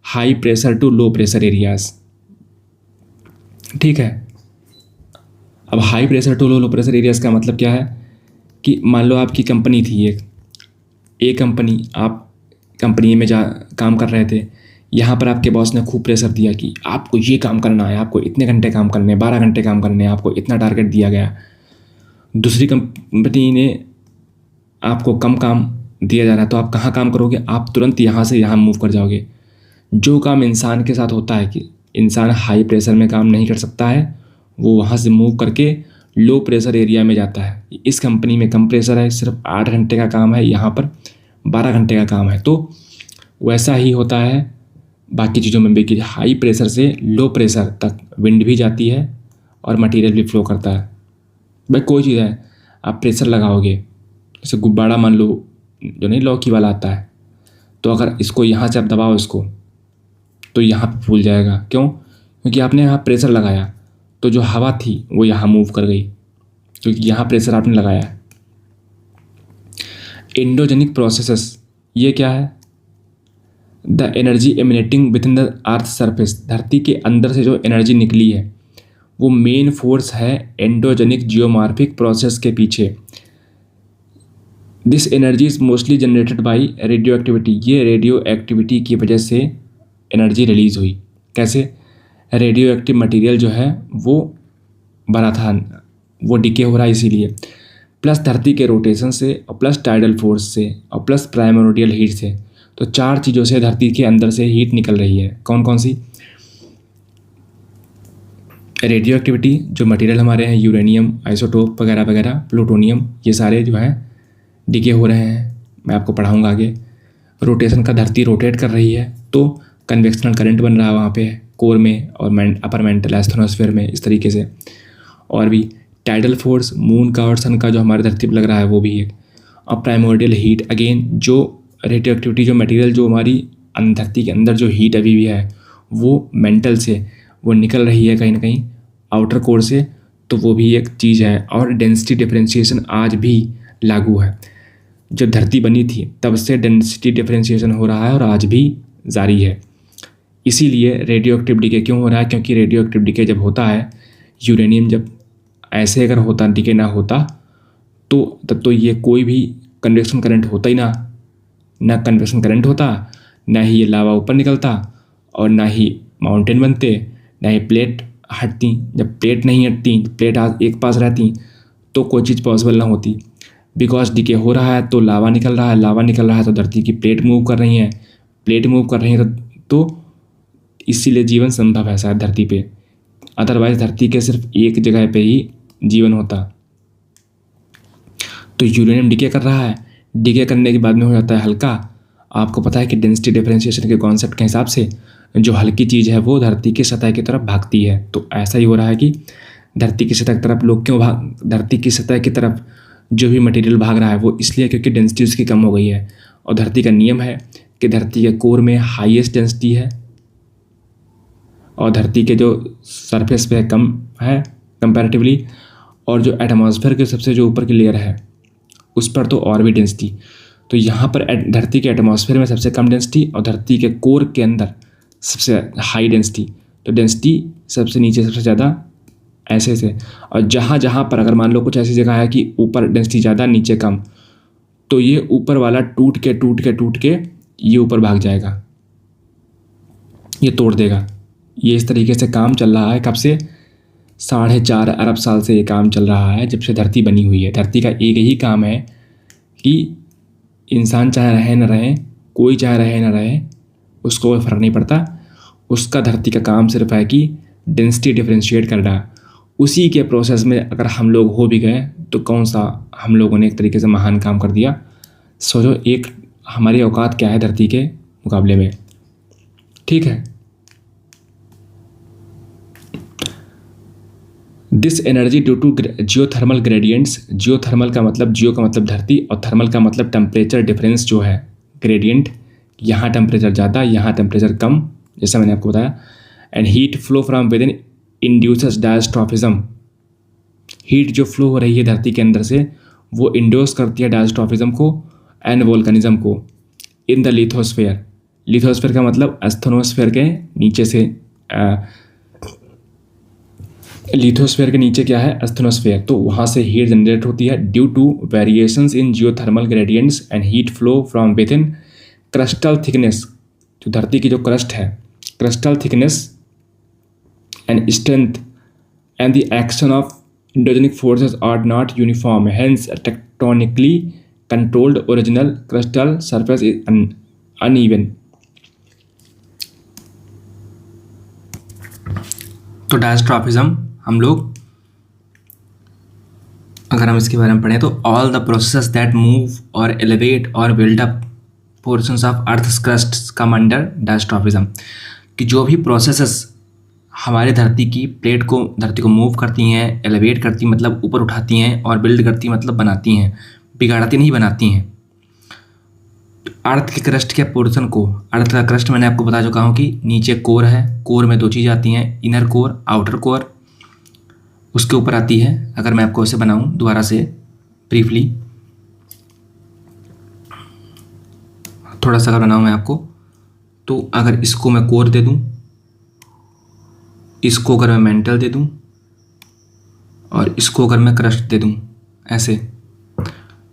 high pressure to low pressure areas. ठीक है, अब high pressure to low pressure areas का मतलब क्या है कि मान लो आपकी कंपनी थी एक कंपनी, आप कंपनी में जा काम कर रहे थे, यहाँ पर आपके बॉस ने खूब प्रेशर दिया कि आपको ये काम करना है, आपको इतने घंटे काम करने हैं, 12 घंटे काम करने हैं, आपको इतना टारगेट दिया गया। दूसरी कंपनी ने आपको कम काम दिया जा रहा है, तो आप कहाँ काम करोगे? आप तुरंत यहाँ से यहाँ मूव कर जाओगे। जो काम इंसान के साथ होता है कि इंसान हाई प्रेशर में काम नहीं कर सकता है, वो वहाँ से मूव करके लो प्रेशर एरिया में जाता है। इस कंपनी में कम प्रेशर है, सिर्फ 8 घंटे का काम है, यहाँ पर 12 घंटे का काम है। तो वैसा ही होता है बाकी चीज़ों में भी कि हाई प्रेशर से लो प्रेशर तक विंड भी जाती है और मटेरियल भी फ्लो करता है। भाई कोई चीज़ है, आप प्रेशर लगाओगे, जैसे गुब्बारा मान लो जो नहीं लौकी वाला आता है, तो अगर इसको यहाँ से आप दबाओ इसको, तो यहाँ पे फूल जाएगा। क्यों? क्योंकि आपने यहाँ प्रेशर लगाया, तो जो हवा थी वो यहाँ मूव कर गई, क्योंकि यहाँ प्रेशर आपने लगाया। एंडोजेनिक प्रोसेसेस, ये क्या है? The energy emanating with in the earth surface, धरती के अंदर से जो एनर्जी निकली है वो मेन फोर्स है एंडोजेनिक जियोमॉर्फिक प्रोसेस के पीछे। This energy is mostly generated by radio activity, ये रेडियो एक्टिविटी की वजह से एनर्जी रिलीज हुई। कैसे? रेडियो एक्टिव मटीरियल जो है वो बड़ा था, वो डिके हो रहा है इसीलिए, प्लस धरती के रोटेशन से और प्लस टाइडल फोर्स से और प्लस प्राइमोर्डियल हीट से। तो 4 चीज़ों से धरती के अंदर से हीट निकल रही है। कौन कौन सी? रेडियो एक्टिविटी, जो मटेरियल हमारे हैं यूरेनियम, आइसोटोप वगैरह वगैरह, प्लूटोनियम, ये सारे जो हैं डिके हो रहे हैं, मैं आपको पढ़ाऊँगा आगे। रोटेशन का, धरती रोटेट कर रही है तो कन्वेक्शनल करंट बन रहा है वहाँ पे कोर में और अपर मेंटल एस्थनोस्फीयर में, इस तरीके से। और भी टाइडल फोर्स, मून का और सन का जो हमारे धरती पर लग रहा है वो भी है। और प्राइमोर्डियल हीट, अगेन जो रेडियो एक्टिविटी, जो मटेरियल जो हमारी धरती के अंदर जो हीट अभी भी है वो मेंटल से वो निकल रही है कहीं ना कहीं आउटर कोर से, तो वो भी एक चीज़ है। और डेंसिटी डिफरेंशिएशन आज भी लागू है। जब धरती बनी थी तब से डेंसिटी डिफरेंशिएशन हो रहा है और आज भी जारी है। इसीलिए रेडियो एक्टिव डिके क्यों हो रहा है? क्योंकि रेडियो एक्टिव डिके जब होता है, यूरेनियम जब ऐसे अगर होता, डिके ना होता, तो तब तो ये कोई भी कन्वेक्शन करंट होता ही ना कन्वेक्शन करंट होता, ना ही ये लावा ऊपर निकलता, और ना ही माउंटेन बनते, ना ही प्लेट हटती। जब प्लेट नहीं हटती, प्लेट एक पास रहती, तो कोई चीज़ पॉसिबल ना होती। बिकॉज डिके हो रहा है तो लावा निकल रहा है, लावा निकल रहा है तो धरती की प्लेट मूव कर रही है, प्लेट मूव कर रही है तो इसीलिए जीवन संभव है शायद धरती पे। अदरवाइज धरती के सिर्फ एक जगह पे ही जीवन होता। तो यूरेनियम डिके कर रहा है, डिके करने के बाद में हो जाता है हल्का। आपको पता है कि डेंसिटी डिफरेंशिएशन के कॉन्सेप्ट के हिसाब से जो हल्की चीज़ है वो धरती की सतह की तरफ भागती है। तो ऐसा ही हो रहा है कि धरती की सतह की तरफ लोग क्यों धरती की सतह की तरफ जो भी मटेरियल भाग रहा है वो इसलिए क्योंकि डेंसिटी उसकी कम हो गई है। और धरती का नियम है कि धरती के कोर में हाईएस्ट डेंसिटी है और धरती के जो सरफेस पे कम है कंपैरेटिवली, और जो एटमॉस्फेयर के सबसे जो ऊपर की लेयर है उस पर तो और भी डेंसिटी। तो यहाँ पर धरती के एटमॉस्फेयर में सबसे कम डेंसिटी और धरती के कोर के अंदर सबसे हाई डेंसिटी। तो डेंसिटी सबसे नीचे सबसे ज़्यादा, ऐसे से। और जहाँ जहाँ पर अगर मान लो कुछ ऐसी जगह है कि ऊपर डेंसिटी ज़्यादा नीचे कम, तो ये ऊपर वाला टूट के ये ऊपर भाग जाएगा, ये तोड़ देगा। ये इस तरीके से काम चल रहा है कब से? 4.5 अरब साल से ये काम चल रहा है, जब से धरती बनी हुई है। धरती का एक ही काम है कि इंसान चाहे रहे न रहे, कोई चाहे रहे न रहे, उसको कोई फ़र्क नहीं पड़ता। उसका धरती का काम सिर्फ है कि डेंसिटी डिफरेंशिएट करना। उसी के प्रोसेस में अगर हम लोग हो भी गए तो कौन सा हम लोगों ने एक तरीके से महान काम कर दिया। सोचो एक हमारी औकात क्या है धरती के मुकाबले में। ठीक है, this energy due to geothermal gradients. Geothermal का मतलब, जियो का मतलब धरती और थर्मल का मतलब टेम्परेचर डिफरेंस जो है, ग्रेडियंट। यहाँ टेम्परेचर ज़्यादा, यहाँ टेम्परेचर कम, जैसा मैंने आपको बताया। And heat flow from with in induces diastrophism. Heat जो फ्लो हो रही है धरती के अंदर से वो इंड्यूस करती है डायस्ट्रॉफिज्म को एंड वोल्केनिज्म को इन द लिथोस्फेयर। लिथोस्फेयर का मतलब एस्थेनोस्फेयर के नीचे से, लिथोस्फेयर के नीचे क्या है, एस्थेनोस्फेयर। तो वहाँ से हीट जनरेट होती है due to variations in geothermal gradients and heat flow from within crystal thickness. जो धरती की जो क्रस्ट है, crystal thickness and strength and the action of endogenic forces are not uniform, hence a tectonically controlled original crustal surface is uneven। तो डायस्ट्रॉफिज्म हम लोग अगर हम इसके बारे में पढ़ें तो all the processes that move और एलिवेट और build up portions of earth's crust come under diastrophism. कि जो भी प्रोसेसेस हमारे धरती को मूव करती हैं, एलिवेट करती मतलब ऊपर उठाती हैं, और बिल्ड करती मतलब बनाती हैं, बिगाड़ती नहीं बनाती हैं। अर्थ के क्रस्ट के पोर्शन को, अर्थ का क्रस्ट मैंने आपको बता चुका हूँ कि नीचे कोर है, कोर में दो चीज़ आती हैं, इनर कोर आउटर कोर। उसके ऊपर आती है, अगर मैं आपको इसे बनाऊँ दोबारा से ब्रीफली, थोड़ा सा अगर बनाऊँ मैं आपको, तो अगर इसको मैं कोर दे दूँ, इसको अगर मैं मेंटल दे दूं, और इसको अगर मैं क्रस्ट दे दूं, ऐसे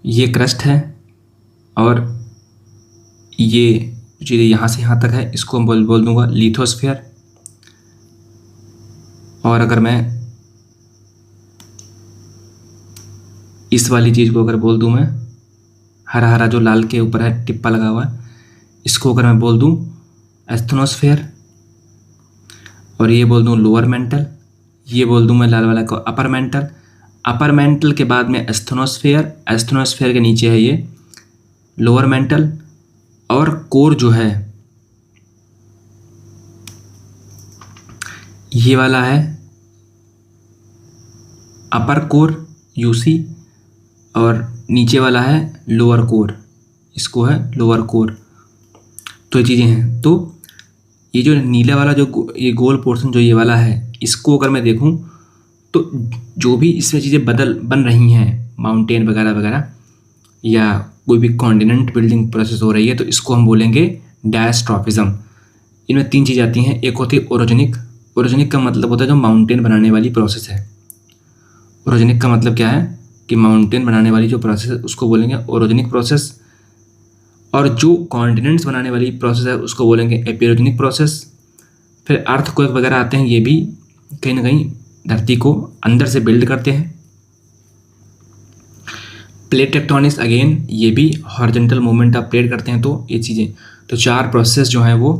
ये क्रस्ट है और ये चीज़ें यहाँ से यहाँ तक है, इसको बोल दूंगा लिथोस्फेयर। और अगर मैं इस वाली चीज़ को अगर बोल दूं, मैं हरा हरा जो लाल के ऊपर है टिप्पा लगा हुआ है, इसको अगर मैं बोल दूं एस्थेनोस्फेयर, और ये बोल दूं लोअर मेंटल, ये बोल दूं मैं लाल वाला को अपर मेंटल। अपर मेंटल के बाद में एस्थेनोस्फेयर, एस्थेनोस्फेयर के नीचे है ये लोअर मेंटल, और कोर जो है ये वाला है अपर कोर यूसी, और नीचे वाला है लोअर कोर, इसको है लोअर कोर। तो ये चीज़ें हैं। तो ये जो नीला वाला जो ये गोल पोर्शन जो ये वाला है, इसको अगर मैं देखूं तो जो भी इसमें चीज़ें बन रही हैं, माउंटेन वगैरह वगैरह, या कोई भी कॉन्टिनेंट बिल्डिंग प्रोसेस हो रही है, तो इसको हम बोलेंगे डायस्ट्रॉफिज्म। इनमें तीन चीज़ें आती हैं। एक होती है ओरोजेनिक। ओरोजेनिक का मतलब होता है जो माउंटेन बनाने वाली प्रोसेस है। ओरोजेनिक का मतलब क्या है कि माउंटेन बनाने वाली जो प्रोसेस है उसको बोलेंगे ओरोजेनिक प्रोसेस। और जो कॉन्टिनेंट्स बनाने वाली प्रोसेस है उसको बोलेंगे एपिरोजेनिक प्रोसेस। फिर अर्थक्वेक वगैरह आते हैं, ये भी कहीं ना कहीं धरती को अंदर से बिल्ड करते हैं। प्लेट टेक्टोनिक्स अगेन ये भी हॉरिजॉन्टल मूवमेंट ऑफ प्लेट करते हैं। तो ये चीज़ें, तो चार प्रोसेस जो हैं वो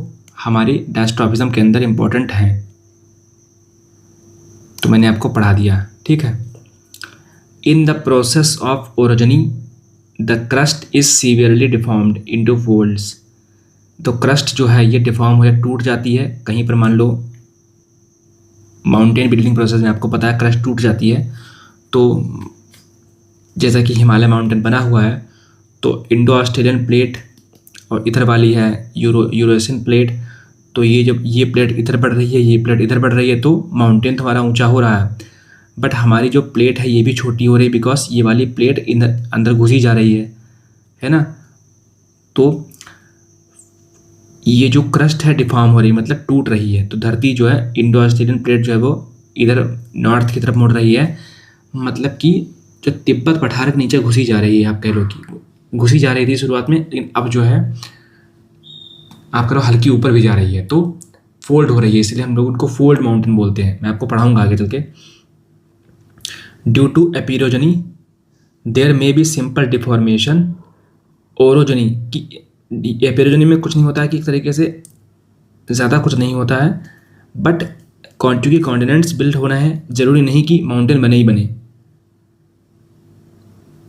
हमारी डायस्ट्रॉफिज्म के अंदर इम्पोर्टेंट हैं। तो मैंने आपको पढ़ा दिया, ठीक है। In the process of orogeny the crust is severely deformed into folds. तो क्रस्ट जो है ये डिफॉर्म हो जाए, टूट जाती है। कहीं पर मान लो माउंटेन बिल्डिंग प्रोसेस में आपको पता है क्रस्ट टूट जाती है। तो जैसा कि हिमालय माउंटेन बना हुआ है, तो इंडो ऑस्ट्रेलियन प्लेट और इधर वाली है यूरेशियन प्लेट। तो ये जब ये प्लेट इधर बढ़ रही है, ये प्लेट इधर बढ़ रही है, तो माउंटेन तो हमारा ऊंचा हो रहा है। बट हमारी जो प्लेट है ये भी छोटी हो रही है, बिकॉज ये वाली प्लेट अंदर घुसी जा रही है ना। तो ये जो क्रस्ट है डिफॉर्म हो रही है, मतलब टूट रही है। तो धरती जो है इंडो ऑस्ट्रेलियन प्लेट जो है वो इधर नॉर्थ की तरफ मुड़ रही है, मतलब कि जो तिब्बत पठार के नीचे घुसी जा रही है। आप कह लो कि घुसी जा रही थी शुरुआत में, लेकिन अब जो है आप कह लो हल्की ऊपर भी जा रही है, तो फोल्ड हो रही है, इसलिए हम लोग उनको फोल्ड माउंटेन बोलते हैं। मैं आपको पढ़ाऊंगा आगे चल के। Due to epeirogeny there may be simple deformation. Orogeny की एपिरोजनी में कुछ नहीं होता है कि एक तरीके से ज़्यादा कुछ नहीं होता है, बट क्योंकि कॉन्टिनेंट्स बिल्ड होना है, ज़रूरी नहीं कि माउंटेन बने ही बने।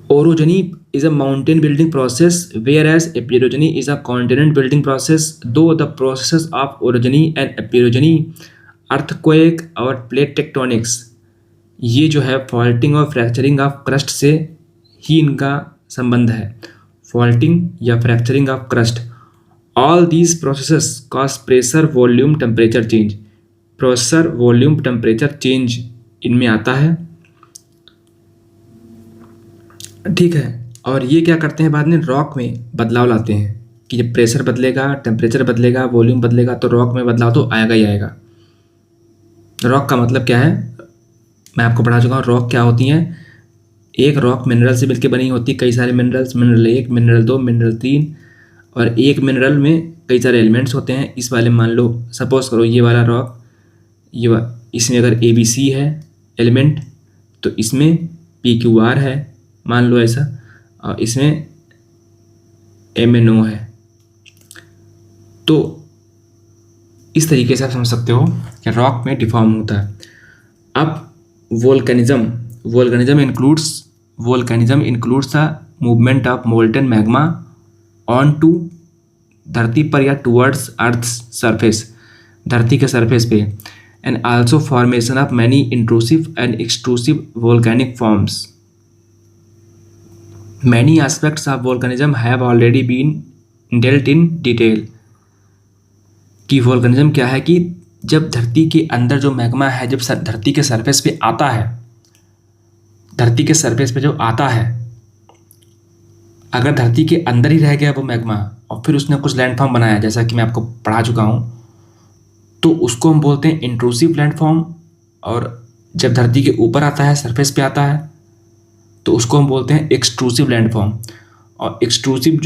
Orogeny is a mountain building process, whereas epirogeny is a continent building process. Though the processes of orogeny and epirogeny, earthquake और plate tectonics, ये जो है फॉल्टिंग और फ्रैक्चरिंग ऑफ क्रस्ट से ही इनका संबंध है। फॉल्टिंग या fracturing of crust, all these processes cause pressure, volume, temperature change. Processor, volume, temperature change इनमें आता है, ठीक है। और ये क्या करते हैं बाद में रॉक में बदलाव लाते हैं कि जब प्रेशर बदलेगा, टेम्परेचर बदलेगा, वॉल्यूम बदलेगा तो रॉक में बदलाव तो आएगा ही आएगा। रॉक का मतलब क्या है, मैं आपको पढ़ा चुका हूँ। रॉक क्या होती हैं, एक रॉक मिनरल से मिलकर बनी होती है, कई सारे मिनरल्स, मिनरल 1, मिनरल 2, मिनरल 3, और एक मिनरल में कई सारे एलिमेंट्स होते हैं। इस वाले मान लो सपोज करो ये वाला रॉक, इसमें अगर ABC है एलिमेंट तो इसमें PQR है, मान लो ऐसा, और इसमें MnO है। तो इस तरीके से आप समझ सकते हो कि रॉक में डिफॉर्म होता है। अब volcanism includes the movement of molten magma on to धरती पर या टूवर्ड्स अर्थ सरफेस, धरती के सरफेस पे, and also formation of many intrusive and extrusive volcanic forms. Many aspects of volcanism have already been dealt in detail। कि वोल्केनिज्म क्या है कि जब धरती के अंदर जो मैग्मा है, जब धरती के सरफेस पे आता है, धरती के सरफेस पे जो आता है, अगर धरती के अंदर ही रह गया वो मैग्मा और फिर उसने कुछ लैंडफॉर्म बनाया, जैसा कि मैं आपको पढ़ा चुका हूँ, तो उसको हम बोलते हैं इंट्रूसिव लैंडफॉर्म। और जब धरती के ऊपर आता है, सरफेस पे आता है, तो उसको हम बोलते हैं एक्सट्रूसिव लैंडफॉर्म। और एक्सट्रूसिव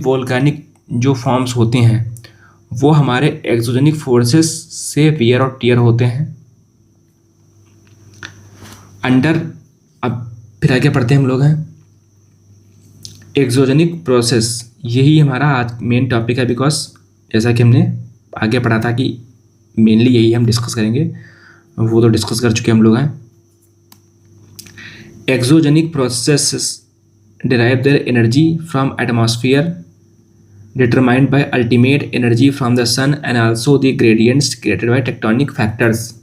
वोल्केनिक जो फॉर्म्स होते हैं वो हमारे एक्सोजेनिक फोर्सेस से वियर और टियर होते हैं अब फिर आगे पढ़ते हैं हम लोग हैं एक्सोजेनिक प्रोसेस। यही हमारा आज मेन टॉपिक है, बिकॉज जैसा कि हमने आगे पढ़ा था कि मेनली यही हम डिस्कस करेंगे, वो तो डिस्कस कर चुके हम लोग हैं। Exogenic processes derive their energy from atmosphere determined by ultimate energy from the sun and also the gradients created by tectonic factors।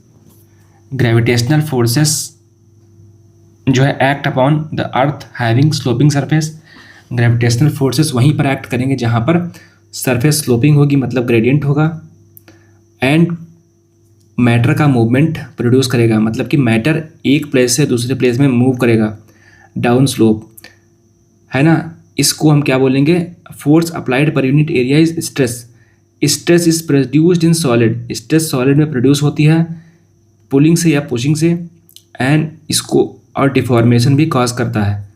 Gravitational forces जो है act upon the earth having sloping surface। Gravitational forces वहीं पर act करेंगे जहाँ पर surface sloping होगी, मतलब gradient होगा, and मैटर का मूवमेंट प्रोड्यूस करेगा, मतलब कि मैटर एक प्लेस से दूसरे प्लेस में मूव करेगा डाउन स्लोप, है ना। इसको हम क्या बोलेंगे, force applied per unit area is stress. Stress is produced in solid, stress solid में प्रोड्यूस होती है पुलिंग से या पुशिंग से, एंड इसको और डिफॉर्मेशन भी कॉज करता है।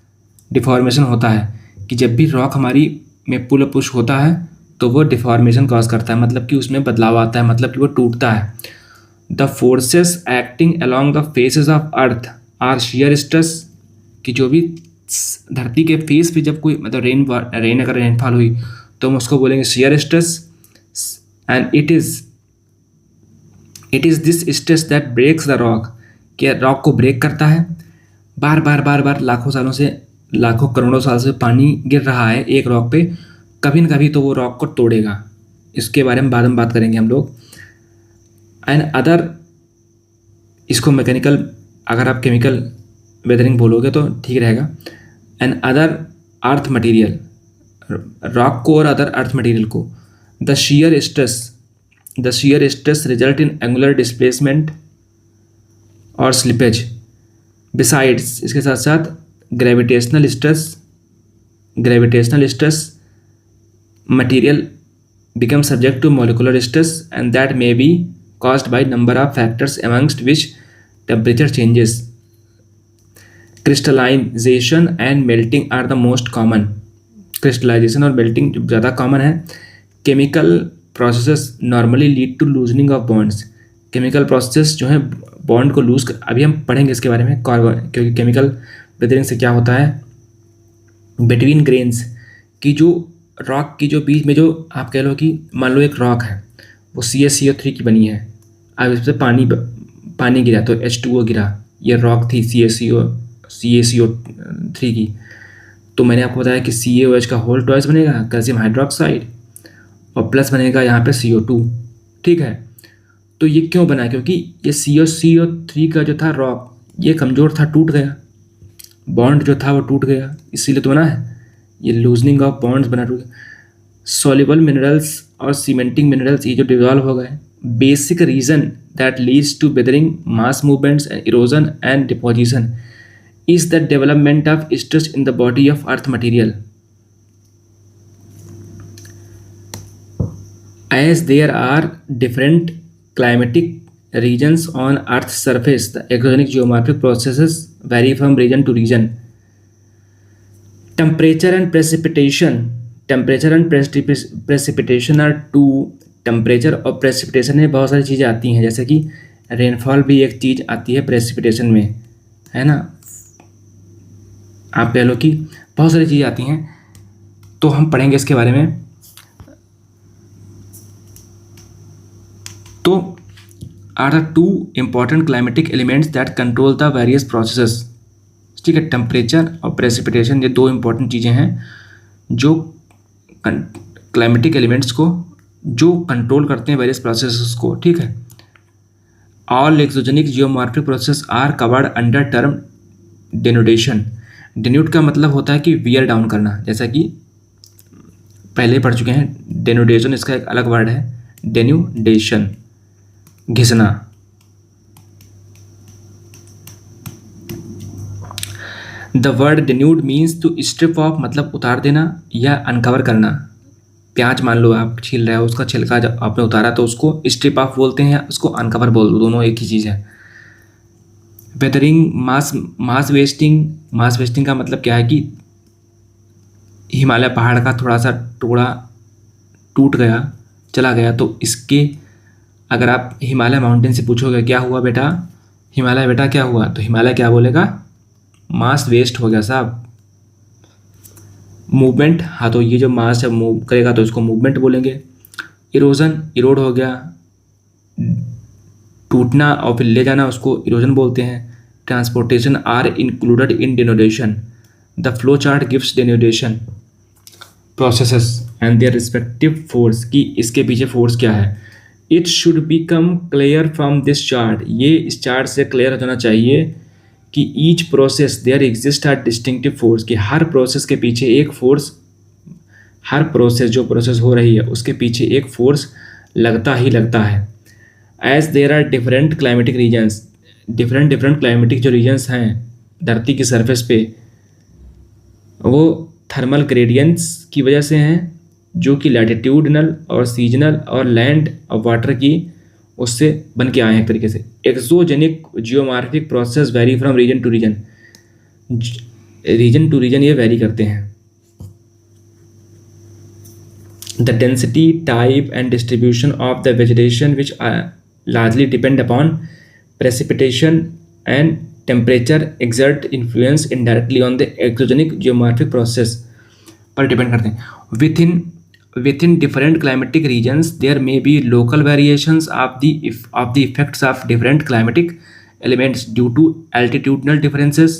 डिफॉर्मेशन होता है कि जब भी रॉक हमारी में पुल पुश होता है तो वो डिफॉर्मेशन कॉज करता है, मतलब कि उसमें बदलाव आता है, मतलब कि वो टूटता है। The forces acting along the faces of earth are shear stress। कि जो भी धरती के फेस पे जब कोई मतलब रेन अगर रेनफॉल हुई तो हम उसको बोलेंगे shear stress। And it is this stress that breaks the rock, कि रॉक को ब्रेक करता है। बार बार लाखों सालों से, लाखों करोड़ों साल से पानी गिर रहा है एक रॉक पे, कभी न कभी तो वो रॉक को तोड़ेगा। इसके बारे में बाद में बात करेंगे हम लोग। एंड अदर, इसको मैकेनिकल, अगर आप केमिकल वेदरिंग बोलोगे तो ठीक रहेगा। And other earth material, rock को और अदर अर्थ मटेरियल को। The shear stress result in angular displacement और स्लिपेज। बिसाइड्स, इसके साथ साथ gravitational stress material become subject to molecular stress and that may be caused by number of factors amongst which temperature changes, crystallization and melting are the most common। crystallization और melting जो ज़्यादा common है। chemical processes normally lead to loosening of bonds। chemical processes जो है bond को लूज, अभी हम पढ़ेंगे इसके बारे में, क्योंकि chemical weathering से क्या होता है, between grains की जो रॉक की जो बीच में जो आप कह लो कि मान लो एक रॉक है वो CaCO3 की बनी है, अब इस पर पानी गिरा तो H2O गिरा, ये रॉक थी CaCO3 की, तो मैंने आपको बताया कि CaOH का होल ट्वाइस बनेगा कैल्शियम हाइड्रोक्साइड और प्लस बनेगा यहाँ पे CO2, ठीक है। तो ये क्यों बना, क्योंकि ये CaCO3 का जो था रॉक ये कमज़ोर था, टूट गया, बॉन्ड जो था वो टूट गया, इसीलिए तो बना है, ये लूजनिंग ऑफ बॉन्ड्स बना, टूट गया। सॉल्युबल मिनरल्स और सीमेंटिंग मिनरल्स ये जो डिजॉल्व हो गए, basic reason that leads to weathering, mass movements, and erosion and deposition is the development of stress in the body of earth material. As there are different climatic regions on earth's surface, the exogenic geomorphic processes vary from region to region. Temperature and precipitation are two. Temperature और प्रेसिपिटेशन में बहुत सारी चीज़ें आती हैं, जैसे कि रेनफॉल भी एक चीज़ आती है प्रेसिपिटेशन में, है ना। आप कह लो कि बहुत सारी चीज़ें आती हैं, तो हम पढ़ेंगे इसके बारे में। तो are the two important climatic elements that control the various processes. ठीक है, टेम्परेचर और प्रेसिपिटेशन ये दो इम्पॉर्टेंट चीज़ें हैं जो क्लाइमेटिक एलिमेंट्स को जो कंट्रोल करते हैं वेरियस प्रोसेसेस को। ठीक है, all exogenic geomorphic process are covered under term denudation. Denude का मतलब होता है कि वियर डाउन करना, जैसा कि पहले पढ़ चुके हैं। डेनुडेशन इसका एक अलग वर्ड है, डेन्यूडेशन, घिसना। The word denude means to strip off, मतलब उतार देना या अनकवर करना। प्याज मान लो आप छील रहे हो, उसका छिलका जब आपने उतारा तो उसको स्ट्रिप ऑफ बोलते हैं, उसको अनकवर बोल दो, दोनों एक ही चीज़ है। वेदरिंग, मास वेस्टिंग का मतलब क्या है कि हिमालय पहाड़ का थोड़ा सा टुकड़ा टूट गया, चला गया, तो इसके अगर आप हिमालय माउंटेन से पूछोगे क्या हुआ बेटा, हिमालय बेटा क्या हुआ, तो हिमालय क्या बोलेगा, मास वेस्ट हो गया साहब। मूवमेंट, हाँ तो ये जो मास जब मूव करेगा तो इसको मूवमेंट बोलेंगे। इरोजन, इरोड हो गया, टूटना और फिर ले जाना, उसको इरोजन बोलते हैं। Transportation are included in denudation. The flow chart gives denudation processes and their respective force, की इसके पीछे फोर्स क्या है। It should become clear from this chart, ये इस चार्ट से क्लियर हो जाना चाहिए कि each process there exist are distinctive force, कि हर प्रोसेस के पीछे एक फोर्स, हर प्रोसेस जो प्रोसेस हो रही है उसके पीछे एक फोर्स लगता ही लगता है। As there are different climatic regions, different climatic जो रीजन्स हैं धरती की सरफेस पे, वो थर्मल ग्रेडियंट्स की वजह से हैं, जो कि लैटिट्यूडनल और सीजनल और लैंड और वाटर की उससे बन के आए हैं एक तरीके से। Exogenic geomorphic process vary from region to region, region to region ये वेरी करते हैं। The density, type and distribution of the vegetation which largely depend upon precipitation and temperature exert influence indirectly on the exogenic geomorphic process पर डिपेंड करते हैं। Within different climatic regions, there may be local variations of the effects of different climatic elements due to altitudinal differences,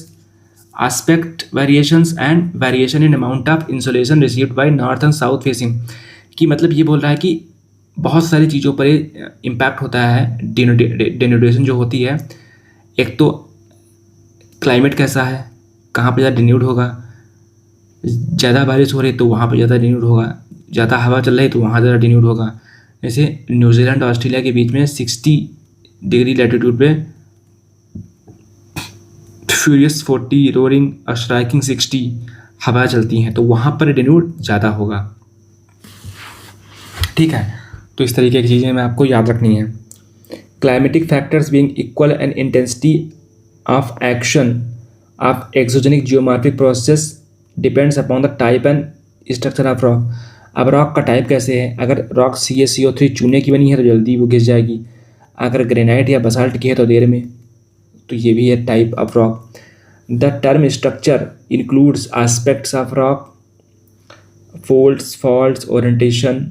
aspect variations, and variation in amount of insolation received by north and south facing। कि मतलब ये बोल रहा है कि बहुत सारी चीज़ों पर इम्पैक्ट होता है डेनुडेशन जो होती है। एक तो क्लाइमेट कैसा है, कहाँ पर ज़्यादा डेन्यूड होगा, ज़्यादा बारिश हो रही तो वहाँ पर ज़्यादा डेन्यूड होगा, ज़्यादा हवा चल रही तो वहाँ ज़्यादा डेन्यूड होगा। जैसे न्यूजीलैंड और ऑस्ट्रेलिया के बीच में 60 डिग्री लैटिट्यूड पे फ्यूरियस 40, रोरिंग और स्ट्राइकिंग 60 हवा चलती हैं, तो वहाँ पर डेन्यूड ज़्यादा होगा। ठीक है, तो इस तरीके की चीज़ें मैं आपको याद रखनी है। Climatic factors being equal and intensity of action of exogenic geomorphic process depends upon the type and structure of rock. अब रॉक का टाइप कैसे है, अगर रॉक CaCO3 चूने की बनी है तो जल्दी वो घिस जाएगी, अगर ग्रेनाइट या बसाल्ट की है तो देर में, तो ये भी है type of rock. The term structure includes aspects of rock, folds, faults, orientation,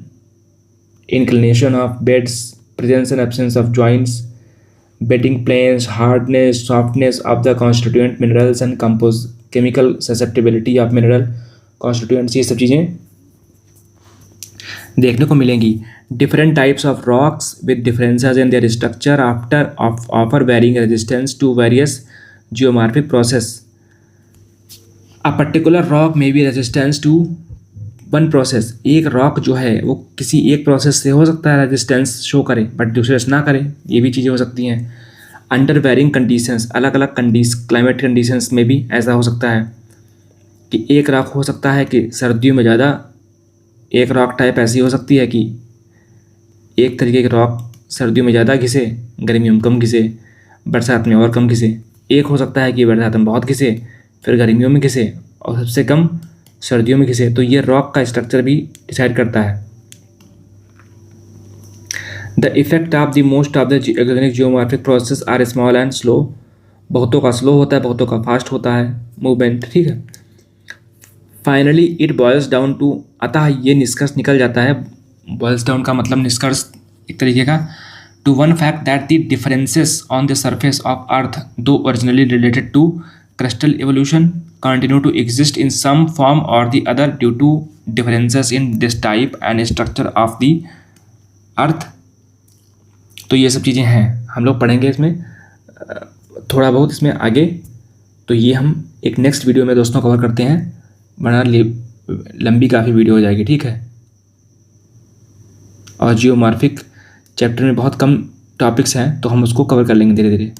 inclination of beds, presence and absence of joints, bedding planes, hardness, softness of the constituent minerals and chemical susceptibility of mineral constituents, ये सब चीज़ें देखने को मिलेंगी। Different types of rocks with differences in their structure offer varying resistance to various geomorphic process. A particular rock may be resistance to one process, एक रॉक जो है वो किसी एक प्रोसेस से हो सकता है रेजिस्टेंस शो करे बट दूसरे से ना करे, ये भी चीज़ें हो सकती हैं। अंडर वेरिंग कंडीशंस, अलग अलग क्लाइमेट कंडीशंस में भी ऐसा हो सकता है कि एक रॉक हो सकता है कि सर्दियों में ज़्यादा, एक रॉक टाइप ऐसी हो सकती है कि एक तरीके के रॉक सर्दियों में ज़्यादा घिसे, गर्मियों में कम घिसे, बरसात में और कम घिसे। एक हो सकता है कि बरसात में बहुत घिसे, फिर गर्मियों में घिसे और सबसे कम सर्दियों में घिसे। तो ये रॉक का स्ट्रक्चर भी डिसाइड करता है। The effect of the most of the organic geomorphic process are small and slow, बहुतों का स्लो होता है, बहुतों का फास्ट होता है मूवमेंट, ठीक है। Finally it boils down to, अतः ये निष्कर्ष निकल जाता है, बॉयल्स डाउन का मतलब निष्कर्ष एक तरीके का, to one fact that the differences on the surface of earth though originally related to crustal evolution continue to exist in some form or the other due to differences in this type and structure of the earth। तो ये सब चीज़ें हैं, हम लोग पढ़ेंगे इसमें थोड़ा बहुत इसमें आगे। तो ये हम एक नेक्स्ट वीडियो में दोस्तों कवर करते हैं, बड़ा लंबी काफ़ी वीडियो हो जाएगी, ठीक है। और जियोमॉर्फिक चैप्टर में बहुत कम टॉपिक्स हैं तो हम उसको कवर कर लेंगे धीरे धीरे।